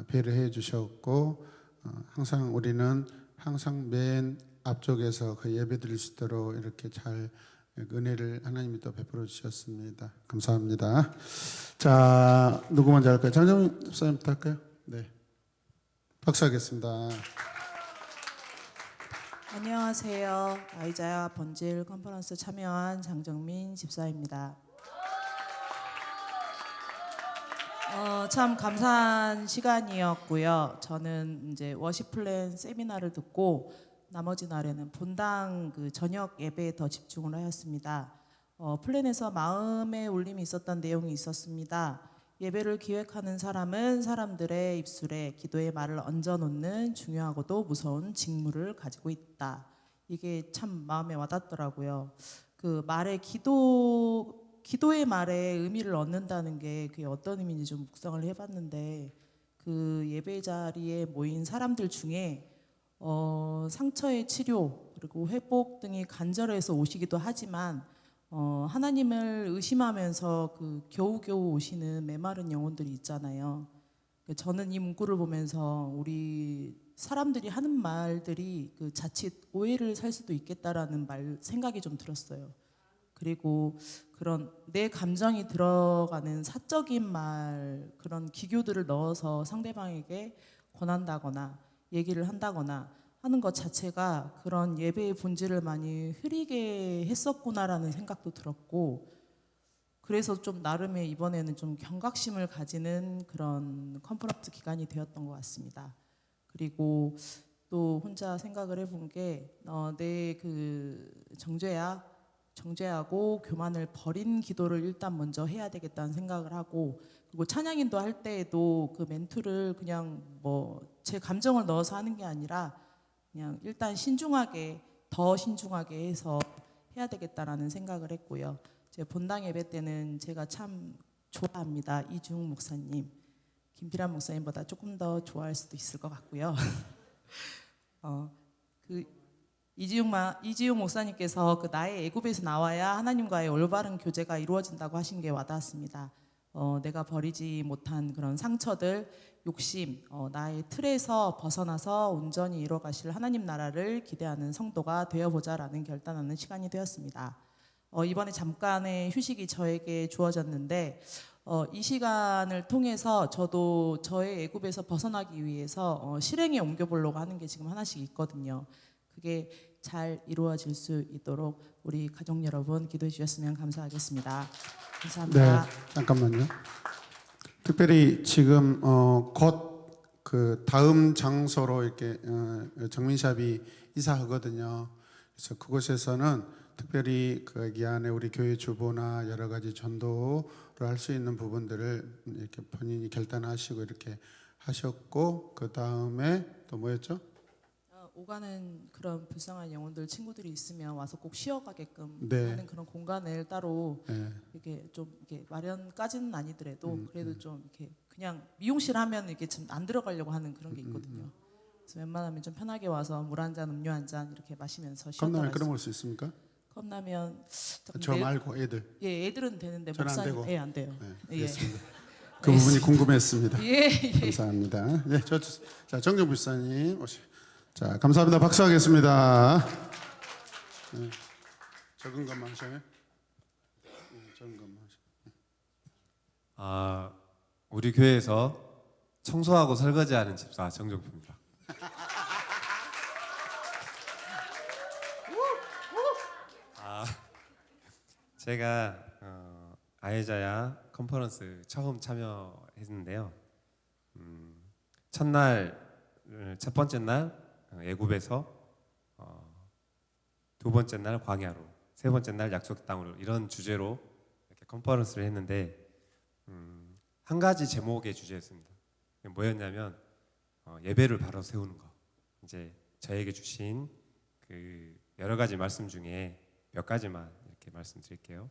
배려해 주셨고 항상 우리는 항상 맨 앞쪽에서 그 예배 드릴 수 있도록 이렇게 잘 은혜를 하나님이 또 베풀어 주셨습니다. 감사합니다. 자, 누구 먼저 할까요? 장정민 집사님부터 할까요? 네, 박수하겠습니다. 안녕하세요. 아이자야 번질 컨퍼런스 참여한 장정민 집사입니다. 참 감사한 시간이었고요. 저는 이제 워십 플랜 세미나를 듣고 나머지 날에는 본당 그 저녁 예배에 더 집중을 하였습니다. 플랜에서 마음의 울림이 있었던 내용이 있었습니다. 예배를 기획하는 사람은 사람들의 입술에 기도의 말을 얹어놓는 중요하고도 무서운 직무를 가지고 있다. 이게 참 마음에 와닿더라고요. 그 말의 기도의 말에 의미를 얻는다는 게 그게 어떤 의미인지 좀 묵상을 해봤는데 그 예배 자리에 모인 사람들 중에 상처의 치료 그리고 회복 등이 간절해서 오시기도 하지만 하나님을 의심하면서 그 겨우겨우 오시는 메마른 영혼들이 있잖아요. 저는 이 문구를 보면서 우리 사람들이 하는 말들이 그 자칫 오해를 살 수도 있겠다라는 생각이 좀 들었어요. 그리고 그런 내 감정이 들어가는 사적인 말 그런 기교들을 넣어서 상대방에게 권한다거나 얘기를 한다거나 하는 것 자체가 그런 예배의 본질을 많이 흐리게 했었구나라는 생각도 들었고 그래서 좀 나름의 이번에는 좀 경각심을 가지는 그런 컨퍼런스 기간이 되었던 것 같습니다. 그리고 또 혼자 생각을 해본 게 내 그 정죄하고 교만을 버린 기도를 일단 먼저 해야 되겠다는 생각을 하고 그리고 찬양인도 할 때에도 그 멘트를 그냥 뭐 제 감정을 넣어서 하는 게 아니라 그냥 일단 더 신중하게 해서 해야 되겠다라는 생각을 했고요. 제 본당 예배 때는 제가 참 좋아합니다. 이중 목사님, 김필환 목사님보다 조금 더 좋아할 수도 있을 것 같고요. 그 이지용 목사님께서 그 나의 애굽에서 나와야 하나님과의 올바른 교제가 이루어진다고 하신 게 와닿았습니다. 내가 버리지 못한 그런 상처들, 욕심, 나의 틀에서 벗어나서 온전히 이뤄가실 하나님 나라를 기대하는 성도가 되어보자라는 결단하는 시간이 되었습니다. 이번에 잠깐의 휴식이 저에게 주어졌는데 이 시간을 통해서 저도 저의 애굽에서 벗어나기 위해서 실행에 옮겨보려고 하는 게 지금 하나씩 있거든요. 그게 잘 이루어질 수 있도록 우리 가족 여러분 기도해 주셨으면 감사하겠습니다. 감사합니다. 네, 잠깐만요. 특별히 지금 곧 그 다음 장소로 이렇게 정민샵이 이사하거든요. 그래서 그곳에서는 특별히 거기 안에 우리 교회 주보나 여러 가지 전도 할 수 있는 부분들을 이렇게 본인이 결단하시고 이렇게 하셨고, 그 다음에 또 뭐였죠? 오가는 그런 불쌍한 영혼들 친구들이 있으면 와서 꼭 쉬어가게끔 네. 하는 그런 공간을 따로 네. 이렇게 좀 이렇게 마련까지는 아니더라도 그래도 좀 이렇게 그냥 미용실 하면 이렇게 좀 안 들어가려고 하는 그런 게 있거든요. 그래서 웬만하면 좀 편하게 와서 물 한 잔, 음료 한 잔 이렇게 마시면서 쉬었다 컵라면 갈 끓여 먹을 수 있습니까? 컵라면 저 말고 애들. 예, 애들은 되는데 저는 안 목사님 되고. 예, 안 돼요. 네, 예. 알겠습니다. 그 부분이 궁금했습니다. 예, 예. 감사합니다. 네, 자, 정정 불사님 오시. 자, 감사합니다. 박수하겠습니다. 네, 적은 것만 하셔요. 네, 적은 것만 하셔요. 우리 교회에서 청소하고 설거지하는 집사 정정표입니다. 제가 아이자야 컨퍼런스 처음 참여했는데요. 첫날, 첫 번째 날 애굽에서, 두 번째 날 광야로, 세 번째 날 약속 땅으로, 이런 주제로 이렇게 컨퍼런스를 했는데 한 가지 제목의 주제였습니다. 뭐였냐면 예배를 바로 세우는 거. 이제 저에게 주신 그 여러 가지 말씀 중에 몇 가지만 이렇게 말씀드릴게요.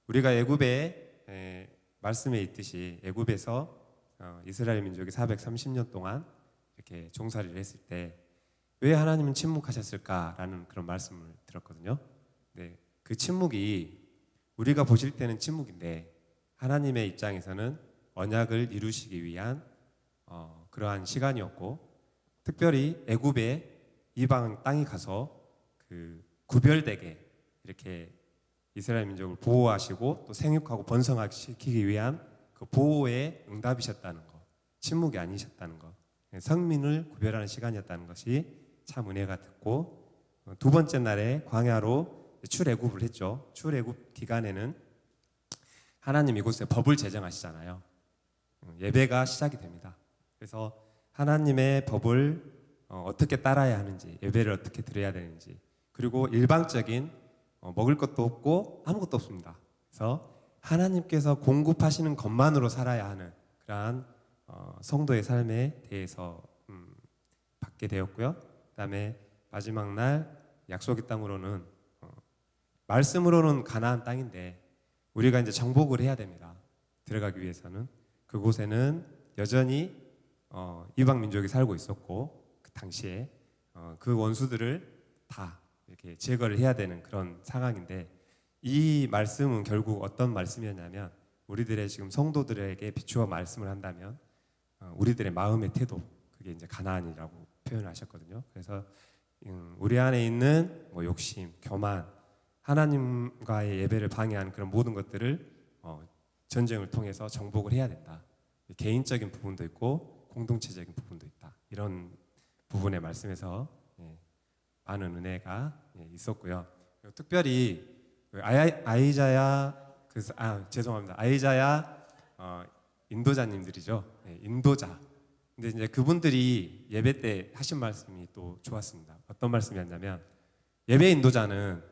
우리가 애굽에 말씀에 있듯이 애굽에서 이스라엘 민족이 430년 동안 이렇게 종살이를 했을 때 왜 하나님은 침묵하셨을까라는 그런 말씀을 들었거든요. 네, 그 침묵이 우리가 보실 때는 침묵인데 하나님의 입장에서는 언약을 이루시기 위한 그러한 시간이었고, 특별히 애굽에 이방 땅에 가서 그 구별되게 이렇게 이스라엘 민족을 보호하시고 또 생육하고 번성시키기 위한 그 보호에 응답이셨다는 것, 침묵이 아니셨다는 것, 성민을 구별하는 시간이었다는 것이 참 은혜가 됐고, 두 번째 날에 광야로 출애굽을 했죠. 출애굽 기간에는 하나님 이곳에 법을 제정하시잖아요. 예배가 시작이 됩니다. 그래서 하나님의 법을 어떻게 따라야 하는지, 예배를 어떻게 드려야 되는지, 그리고 일방적인 먹을 것도 없고 아무것도 없습니다. 그래서 하나님께서 공급하시는 것만으로 살아야 하는 그러한 성도의 삶에 대해서 받게 되었고요. 그다음에 마지막 날 약속의 땅으로는 말씀으로는 가나안 땅인데 우리가 이제 정복을 해야 됩니다. 들어가기 위해서는 그곳에는 여전히 이방 민족이 살고 있었고, 그 당시에 그 원수들을 다 이렇게 제거를 해야 되는 그런 상황인데, 이 말씀은 결국 어떤 말씀이었냐면 우리들의 지금 성도들에게 비추어 말씀을 한다면 우리들의 마음의 태도, 그게 이제 가나안이라고 표현하셨거든요. 그래서 우리 안에 있는 뭐 욕심, 교만, 하나님과의 예배를 방해하는 그런 모든 것들을 전쟁을 통해서 정복을 해야 된다. 개인적인 부분도 있고 공동체적인 부분도 있다. 이런 부분의 말씀에서 많은 은혜가 있었고요. 특별히 아이자야 죄송합니다. 아이자야 인도자님들이죠. 인도자. 근데 이제 그분들이 예배 때 하신 말씀이 또 좋았습니다. 어떤 말씀이었냐면 예배 인도자는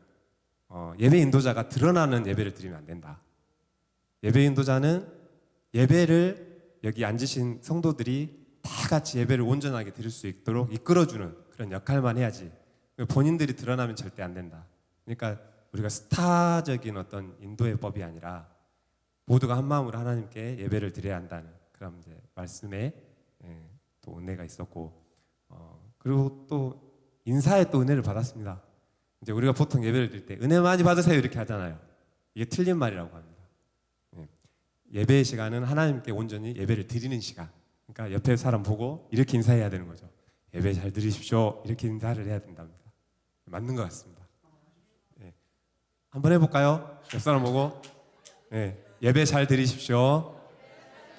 예배 인도자가 드러나는 예배를 드리면 안 된다. 예배 인도자는 예배를 여기 앉으신 성도들이 다 같이 예배를 온전하게 드릴 수 있도록 이끌어주는 그런 역할만 해야지 본인들이 드러나면 절대 안 된다. 그러니까 우리가 스타적인 어떤 인도의 법이 아니라 모두가 한 마음으로 하나님께 예배를 드려야 한다는 그런 이제 말씀에 또 은혜가 있었고, 그리고 또 인사에 또 은혜를 받았습니다. 이제 우리가 보통 예배를 드릴 때 은혜 많이 받으세요 이렇게 하잖아요. 이게 틀린 말이라고 합니다. 예배의 시간은 하나님께 온전히 예배를 드리는 시간. 그러니까 옆에 사람 보고 이렇게 인사해야 되는 거죠. 예배 잘 드리십시오 이렇게 인사를 해야 된답니다. 맞는 것 같습니다. 한번 해볼까요? 옆 사람 보고 예배 잘 드리십시오.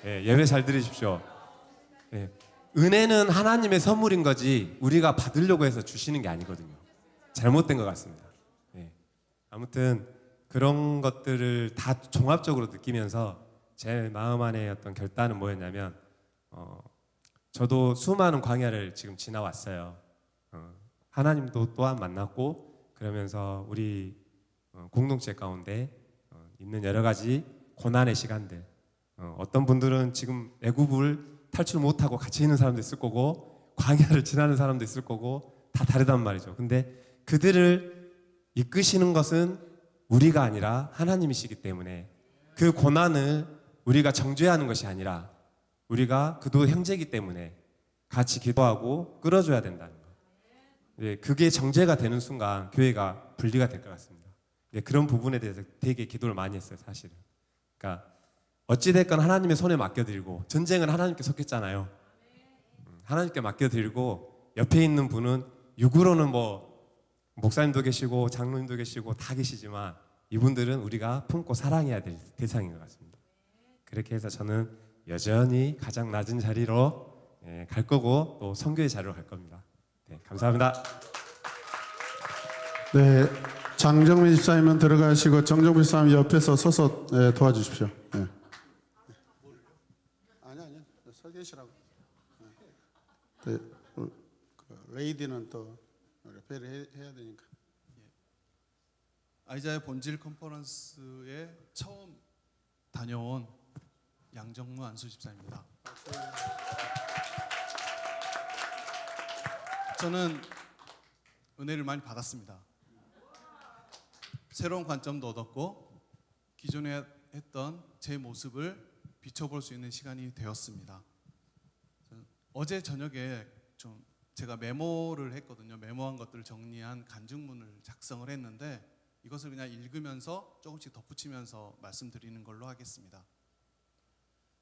예배 잘 드리십시오. 은혜는 하나님의 선물인 거지 우리가 받으려고 해서 주시는 게 아니거든요. 잘못된 것 같습니다. 아무튼 그런 것들을 다 종합적으로 느끼면서 제 마음 안에 어떤 결단은 뭐였냐면 저도 수많은 광야를 지금 지나왔어요. 하나님도 또한 만났고, 그러면서 우리 공동체 가운데 있는 여러 가지 고난의 시간들, 어떤 분들은 지금 애굽을 탈출 못하고 갇혀 있는 사람도 있을 거고 광야를 지나는 사람도 있을 거고 다 다르단 말이죠. 근데 그들을 이끄시는 것은 우리가 아니라 하나님이시기 때문에 그 고난을 우리가 정죄하는 것이 아니라 우리가 그도 형제이기 때문에 같이 기도하고 끌어줘야 된다는 거. 예, 그게 정죄가 되는 순간 교회가 분리가 될 것 같습니다. 예, 그런 부분에 대해서 되게 기도를 많이 했어요, 사실은. 그러니까 어찌됐건 하나님의 손에 맡겨드리고 전쟁은 하나님께 속했잖아요. 하나님께 맡겨드리고 옆에 있는 분은 육으로는 뭐 목사님도 계시고 장로님도 계시고 다 계시지만 이분들은 우리가 품고 사랑해야 될 대상인 것 같습니다. 그렇게 해서 저는 여전히 가장 낮은 자리로 갈 거고 또 선교의 자리로 갈 겁니다. 네, 감사합니다. 네, 장정민 집사님은 들어가시고 정정민 집사님 옆에서 서서 도와주십시오. 네. 아니 서 계시라고. 네, 그 레이디는 또 레페를 해야 되니까. 아이자의 본질 컨퍼런스에 처음 다녀온 양정무 안수 집사입니다. 저는 은혜를 많이 받았습니다. 새로운 관점도 얻었고 기존에 했던 제 모습을 비춰볼 수 있는 시간이 되었습니다. 어제 저녁에 좀 제가 메모를 했거든요. 메모한 것들을 정리한 간증문을 작성을 했는데 이것을 그냥 읽으면서 조금씩 덧붙이면서 말씀드리는 걸로 하겠습니다.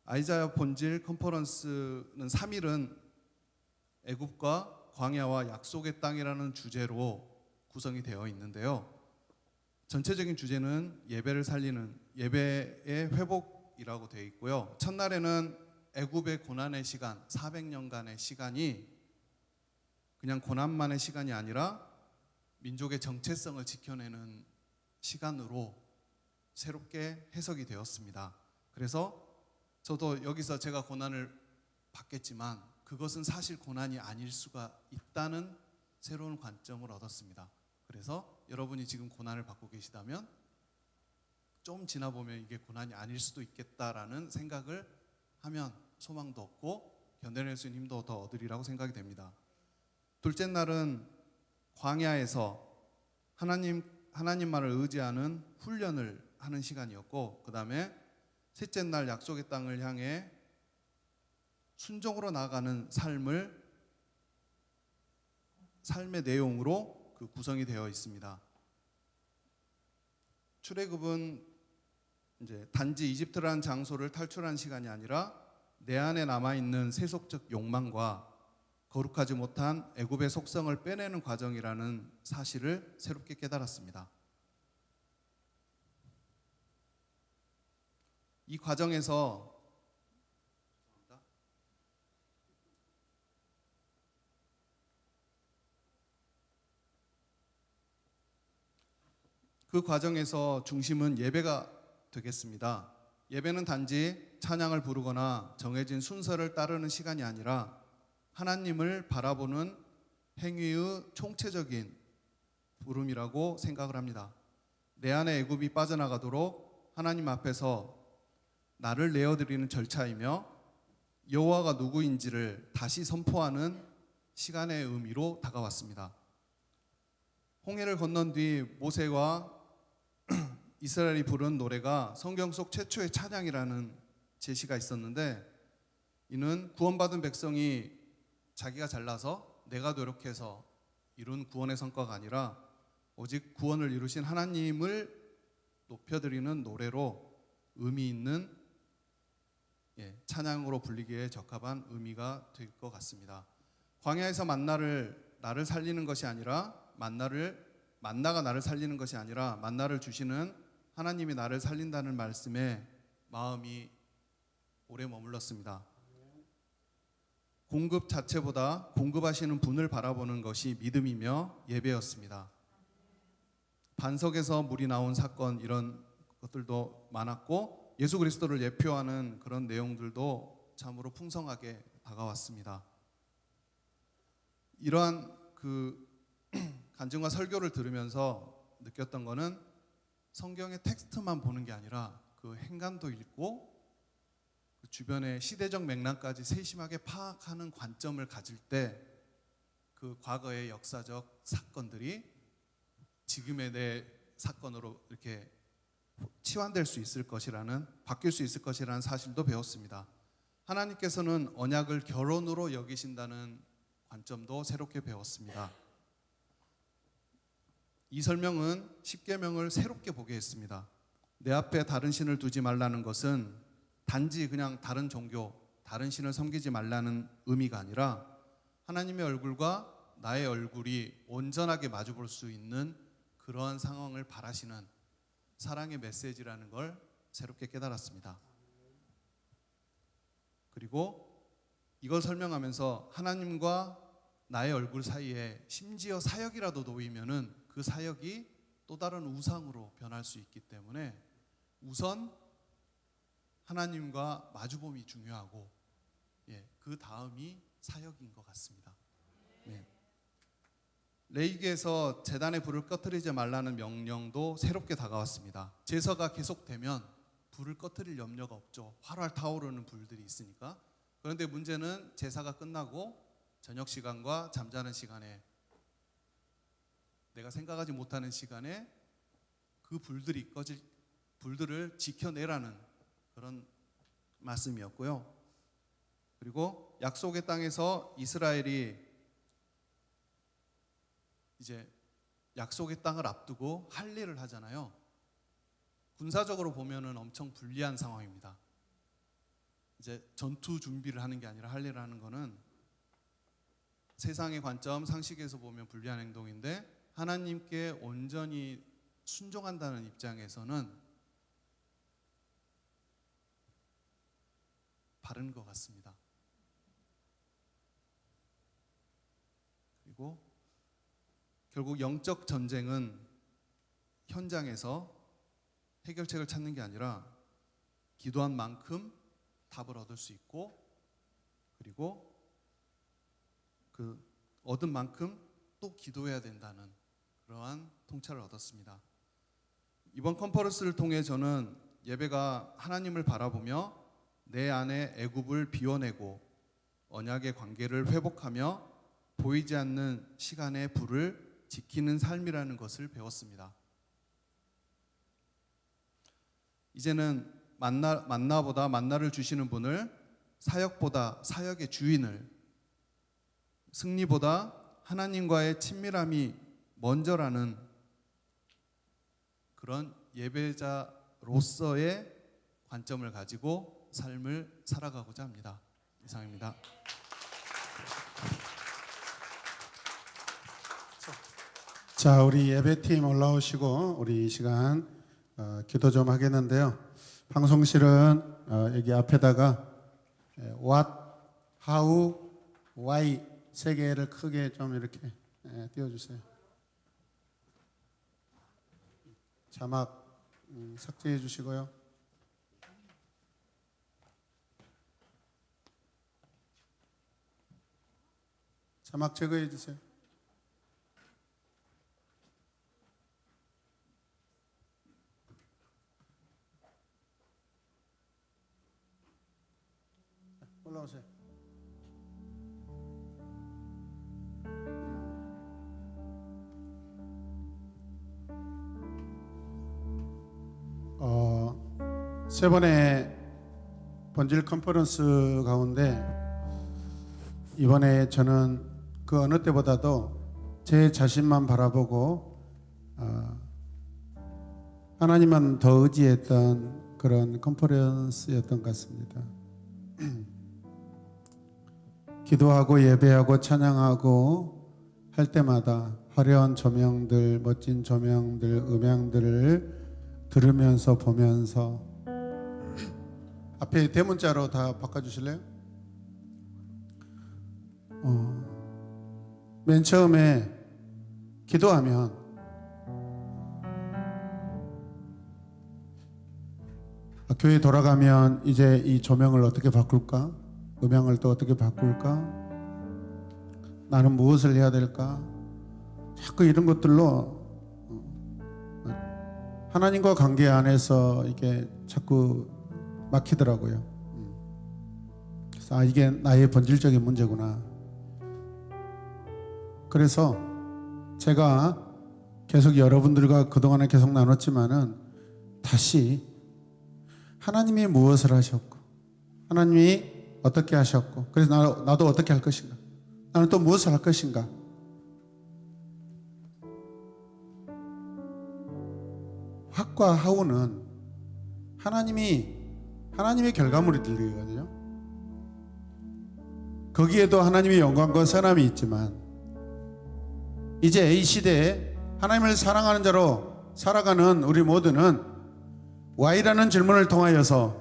아이자야 본질 컨퍼런스는 3일은 애굽과 광야와 약속의 땅이라는 주제로 구성이 되어 있는데요. 전체적인 주제는 예배를 살리는 예배의 회복이라고 되어 있고요. 첫날에는 애굽의 고난의 시간, 400년간의 시간이 그냥 고난만의 시간이 아니라 민족의 정체성을 지켜내는 시간으로 새롭게 해석이 되었습니다. 그래서 저도 여기서 제가 고난을 받겠지만 그것은 사실 고난이 아닐 수가 있다는 새로운 관점을 얻었습니다. 그래서 여러분이 지금 고난을 받고 계시다면 좀 지나 보면 이게 고난이 아닐 수도 있겠다라는 생각을 하면 소망도 얻고 견뎌낼 수 있는 힘도 더 얻으리라고 생각이 됩니다. 둘째 날은 광야에서 하나님만을 의지하는 훈련을 하는 시간이었고, 그 다음에 셋째 날 약속의 땅을 향해 순종으로 나아가는 삶의 내용으로 그 구성이 되어 있습니다. 출애굽은 이제 단지 이집트라는 장소를 탈출한 시간이 아니라 내 안에 남아 있는 세속적 욕망과 거룩하지 못한 애굽의 속성을 빼내는 과정이라는 사실을 새롭게 깨달았습니다. 이 과정에서 중심은 예배가 되겠습니다. 예배는 단지 찬양을 부르거나 정해진 순서를 따르는 시간이 아니라 하나님을 바라보는 행위의 총체적인 부름이라고 생각을 합니다. 내 안에 애굽이 빠져나가도록 하나님 앞에서 나를 내어드리는 절차이며 여호와가 누구인지를 다시 선포하는 시간의 의미로 다가왔습니다. 홍해를 건넌 뒤 모세와 이스라엘이 부른 노래가 성경 속 최초의 찬양이라는 제시가 있었는데, 이는 구원받은 백성이 자기가 잘나서 내가 노력해서 이룬 구원의 성과가 아니라 오직 구원을 이루신 하나님을 높여드리는 노래로 의미 있는 찬양으로 불리기에 적합한 의미가 될 것 같습니다. 광야에서 나를 살리는 것이 아니라 만나가 나를 살리는 것이 아니라 만나를 주시는 하나님이 나를 살린다는 말씀에 마음이 오래 머물렀습니다. 공급 자체보다 공급하시는 분을 바라보는 것이 믿음이며 예배였습니다. 반석에서 물이 나온 사건, 이런 것들도 많았고 예수 그리스도를 예표하는 그런 내용들도 참으로 풍성하게 다가왔습니다. 이러한 그 간증과 설교를 들으면서 느꼈던 거는 성경의 텍스트만 보는 게 아니라 그 행간도 읽고 그 주변의 시대적 맥락까지 세심하게 파악하는 관점을 가질 때 그 과거의 역사적 사건들이 지금의 내 사건으로 이렇게 치환될 수 있을 것이라는, 바뀔 수 있을 것이라는 사실도 배웠습니다. 하나님께서는 언약을 결혼으로 여기신다는 관점도 새롭게 배웠습니다. 이 설명은 십계명을 새롭게 보게 했습니다. 내 앞에 다른 신을 두지 말라는 것은 단지 그냥 다른 종교, 다른 신을 섬기지 말라는 의미가 아니라 하나님의 얼굴과 나의 얼굴이 온전하게 마주볼 수 있는 그러한 상황을 바라시는 사랑의 메시지라는 걸 새롭게 깨달았습니다. 그리고 이걸 설명하면서 하나님과 나의 얼굴 사이에 심지어 사역이라도 놓이면은 그 사역이 또 다른 우상으로 변할 수 있기 때문에 우선 하나님과 마주봄이 중요하고, 그 다음이 사역인 것 같습니다. 레위기에서 제단에 불을 꺼뜨리지 말라는 명령도 새롭게 다가왔습니다. 제사가 계속되면 불을 꺼뜨릴 염려가 없죠. 활활 타오르는 불들이 있으니까. 그런데 문제는 제사가 끝나고 저녁 시간과 잠자는 시간에, 내가 생각하지 못하는 시간에 그 불들이 꺼질, 불들을 지켜내라는 그런 말씀이었고요. 그리고 약속의 땅에서 이스라엘이 이제 약속의 땅을 앞두고 할 일을 하잖아요. 군사적으로 보면은 엄청 불리한 상황입니다. 이제 전투 준비를 하는 게 아니라 할 일을 하는 거는 세상의 관점, 상식에서 보면 불리한 행동인데, 하나님께 온전히 순종한다는 입장에서는 바른 것 같습니다. 그리고 결국 영적 전쟁은 현장에서 해결책을 찾는 게 아니라 기도한 만큼 답을 얻을 수 있고, 그리고 그 얻은 만큼 또 기도해야 된다는 그러한 통찰을 얻었습니다. 이번 컨퍼런스를 통해 저는 예배가 하나님을 바라보며 내 안에 애굽을 비워내고 언약의 관계를 회복하며 보이지 않는 시간의 불을 지키는 삶이라는 것을 배웠습니다. 이제는 만나보다 만나를 주시는 분을, 사역보다 사역의 주인을, 승리보다 하나님과의 친밀함이 먼저라는 그런 예배자로서의 관점을 가지고 삶을 살아가고자 합니다. 이상입니다. 자, 우리 예배팀 올라오시고 우리 이 시간 기도 좀 하겠는데요. 방송실은 여기 앞에다가 what, how, why 세 개를 크게 좀 이렇게 띄워주세요. 자막 삭제해 주시고요. 자막 제거해 주세요. 올라오세요. 세 번의 본질 컨퍼런스 가운데 이번에 저는 그 어느 때보다도 제 자신만 바라보고 하나님만 더 의지했던 그런 컨퍼런스였던 것 같습니다. 기도하고 예배하고 찬양하고 할 때마다 화려한 조명들, 멋진 조명들, 음향들을 들으면서 보면서, 앞에 대문자로 다 바꿔주실래요? 맨 처음에 기도하면 교회 돌아가면 이제 이 조명을 어떻게 바꿀까? 음향을 또 어떻게 바꿀까? 나는 무엇을 해야 될까? 자꾸 이런 것들로 하나님과 관계 안에서 이게 자꾸 막히더라고요. 그래서 이게 나의 본질적인 문제구나. 그래서 제가 계속 여러분들과 그동안에 계속 나눴지만은 다시 하나님이 무엇을 하셨고 하나님이 어떻게 하셨고 그래서 나도 어떻게 할 것인가, 나는 또 무엇을 할 것인가. 학과 하우는 하나님의 결과물이 들리거든요. 거기에도 하나님의 영광과 선함이 있지만 이제 이 시대에 하나님을 사랑하는 자로 살아가는 우리 모두는 Y라는 질문을 통하여서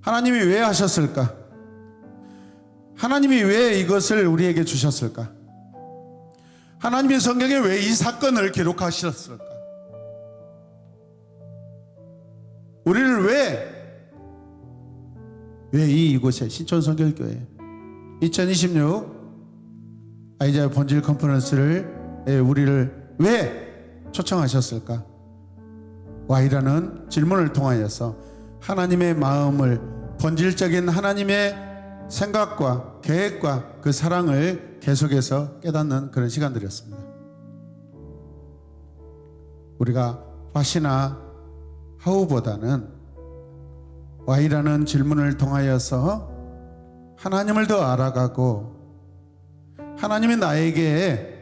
하나님이 왜 하셨을까? 하나님이 왜 이것을 우리에게 주셨을까? 하나님의 성경에 왜 이 사건을 기록하셨을까? 우리를 왜 이곳에 신촌성결교회 2026 아이자의 본질 컨퍼런스를 우리를 왜 초청하셨을까? Y라는 질문을 통하여서 하나님의 마음을, 본질적인 하나님의 생각과 계획과 그 사랑을 계속해서 깨닫는 그런 시간들이었습니다. 우리가 What이나 How보다는 Why라는 질문을 통하여서 하나님을 더 알아가고 하나님이 나에게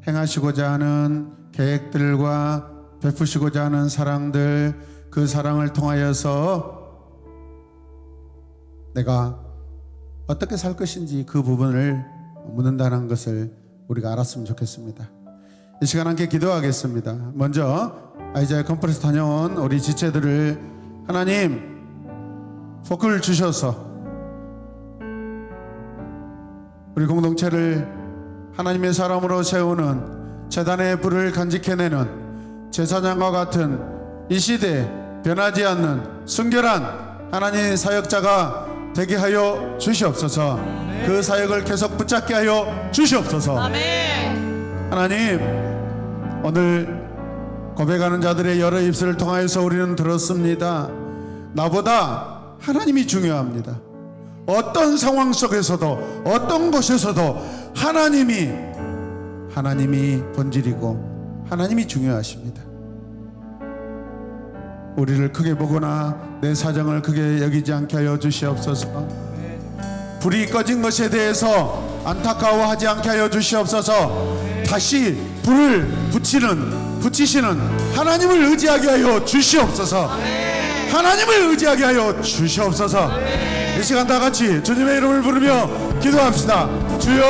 행하시고자 하는 계획들과 베푸시고자 하는 사랑들, 그 사랑을 통하여서 내가 어떻게 살 것인지 그 부분을 묻는다는 것을 우리가 알았으면 좋겠습니다. 이 시간 함께 기도하겠습니다. 먼저 아이자의 컨퍼런스 다녀온 우리 지체들을 하나님 복을 주셔서 우리 공동체를 하나님의 사람으로 세우는 제단의 불을 간직해내는 제사장과 같은 이 시대에 변하지 않는 순결한 하나님의 사역자가 되게 하여 주시옵소서. 그 사역을 계속 붙잡게 하여 주시옵소서. 하나님, 오늘 고백하는 자들의 여러 입술을 통하여서 우리는 들었습니다. 나보다 하나님이 중요합니다. 어떤 상황 속에서도 어떤 곳에서도 하나님이 본질이고 하나님이 중요하십니다. 우리를 크게 보거나 내 사정을 크게 여기지 않게 하여 주시옵소서. 불이 꺼진 것에 대해서 안타까워하지 않게 하여 주시옵소서. 다시 불을 붙이시는 하나님을 의지하게 하여 주시옵소서. 하나님을 의지하게 하여 주시옵소서. 이 시간 다 같이 주님의 이름을 부르며 기도합시다. 주여,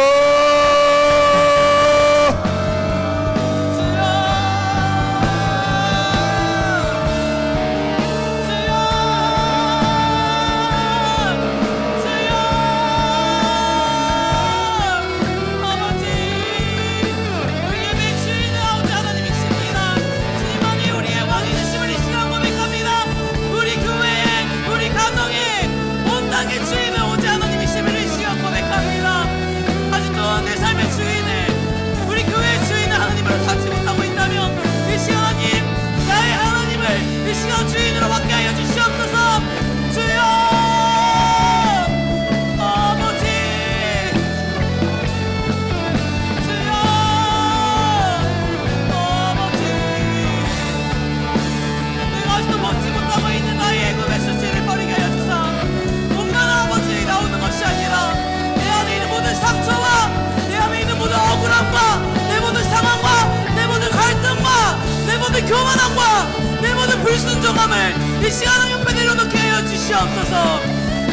교만함과 내 모든 불순종함을 이 시간 옆에 내려놓게 하여 주시옵소서.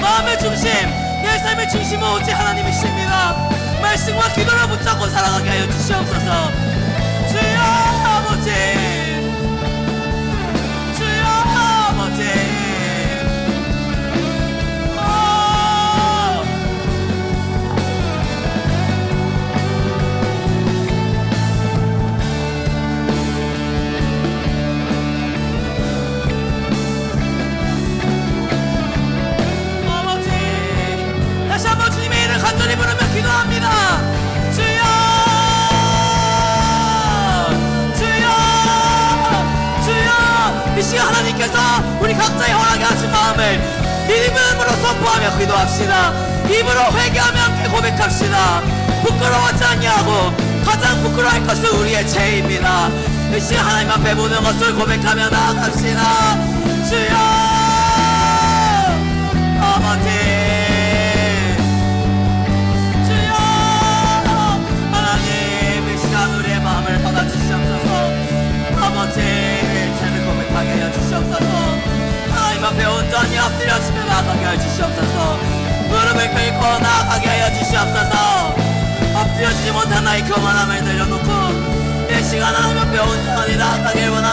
마음의 중심, 내 삶의 중심은 오직 하나님이십니다. 말씀과 기도를 붙잡고 살아가게 하여 주시옵소서. 주여 아버지, 주여 아버지, 다시 한번 주님의 이름을 간절히 부르며 기도합니다. 주여, 주여. 주님을 믿음으로 선포하며 기도합시다. 입으로 회개하며 함께 고백합시다. 부끄러워하지 아니하고 가장 부끄러워할 것은 우리의 죄입니다. 이 시간 하나님 앞에 모든 것을 고백하며 나아갑시다. 주여 아버지, 주여 하나님, 이 시간 우리의 마음을 받아주시옵소서. 아버지, 죄를 고백하게 하여 주시옵소서. 하나님 앞에 온전히 엎드려지며 나아가게 하여 주시옵소서. 무릎을 꿇고 나아가게 하여 주시옵소서. 엎드려지지 못한 나의 교만함을 내려놓고 이 시간 하나님 앞에 온전히 나아가길 원합니다.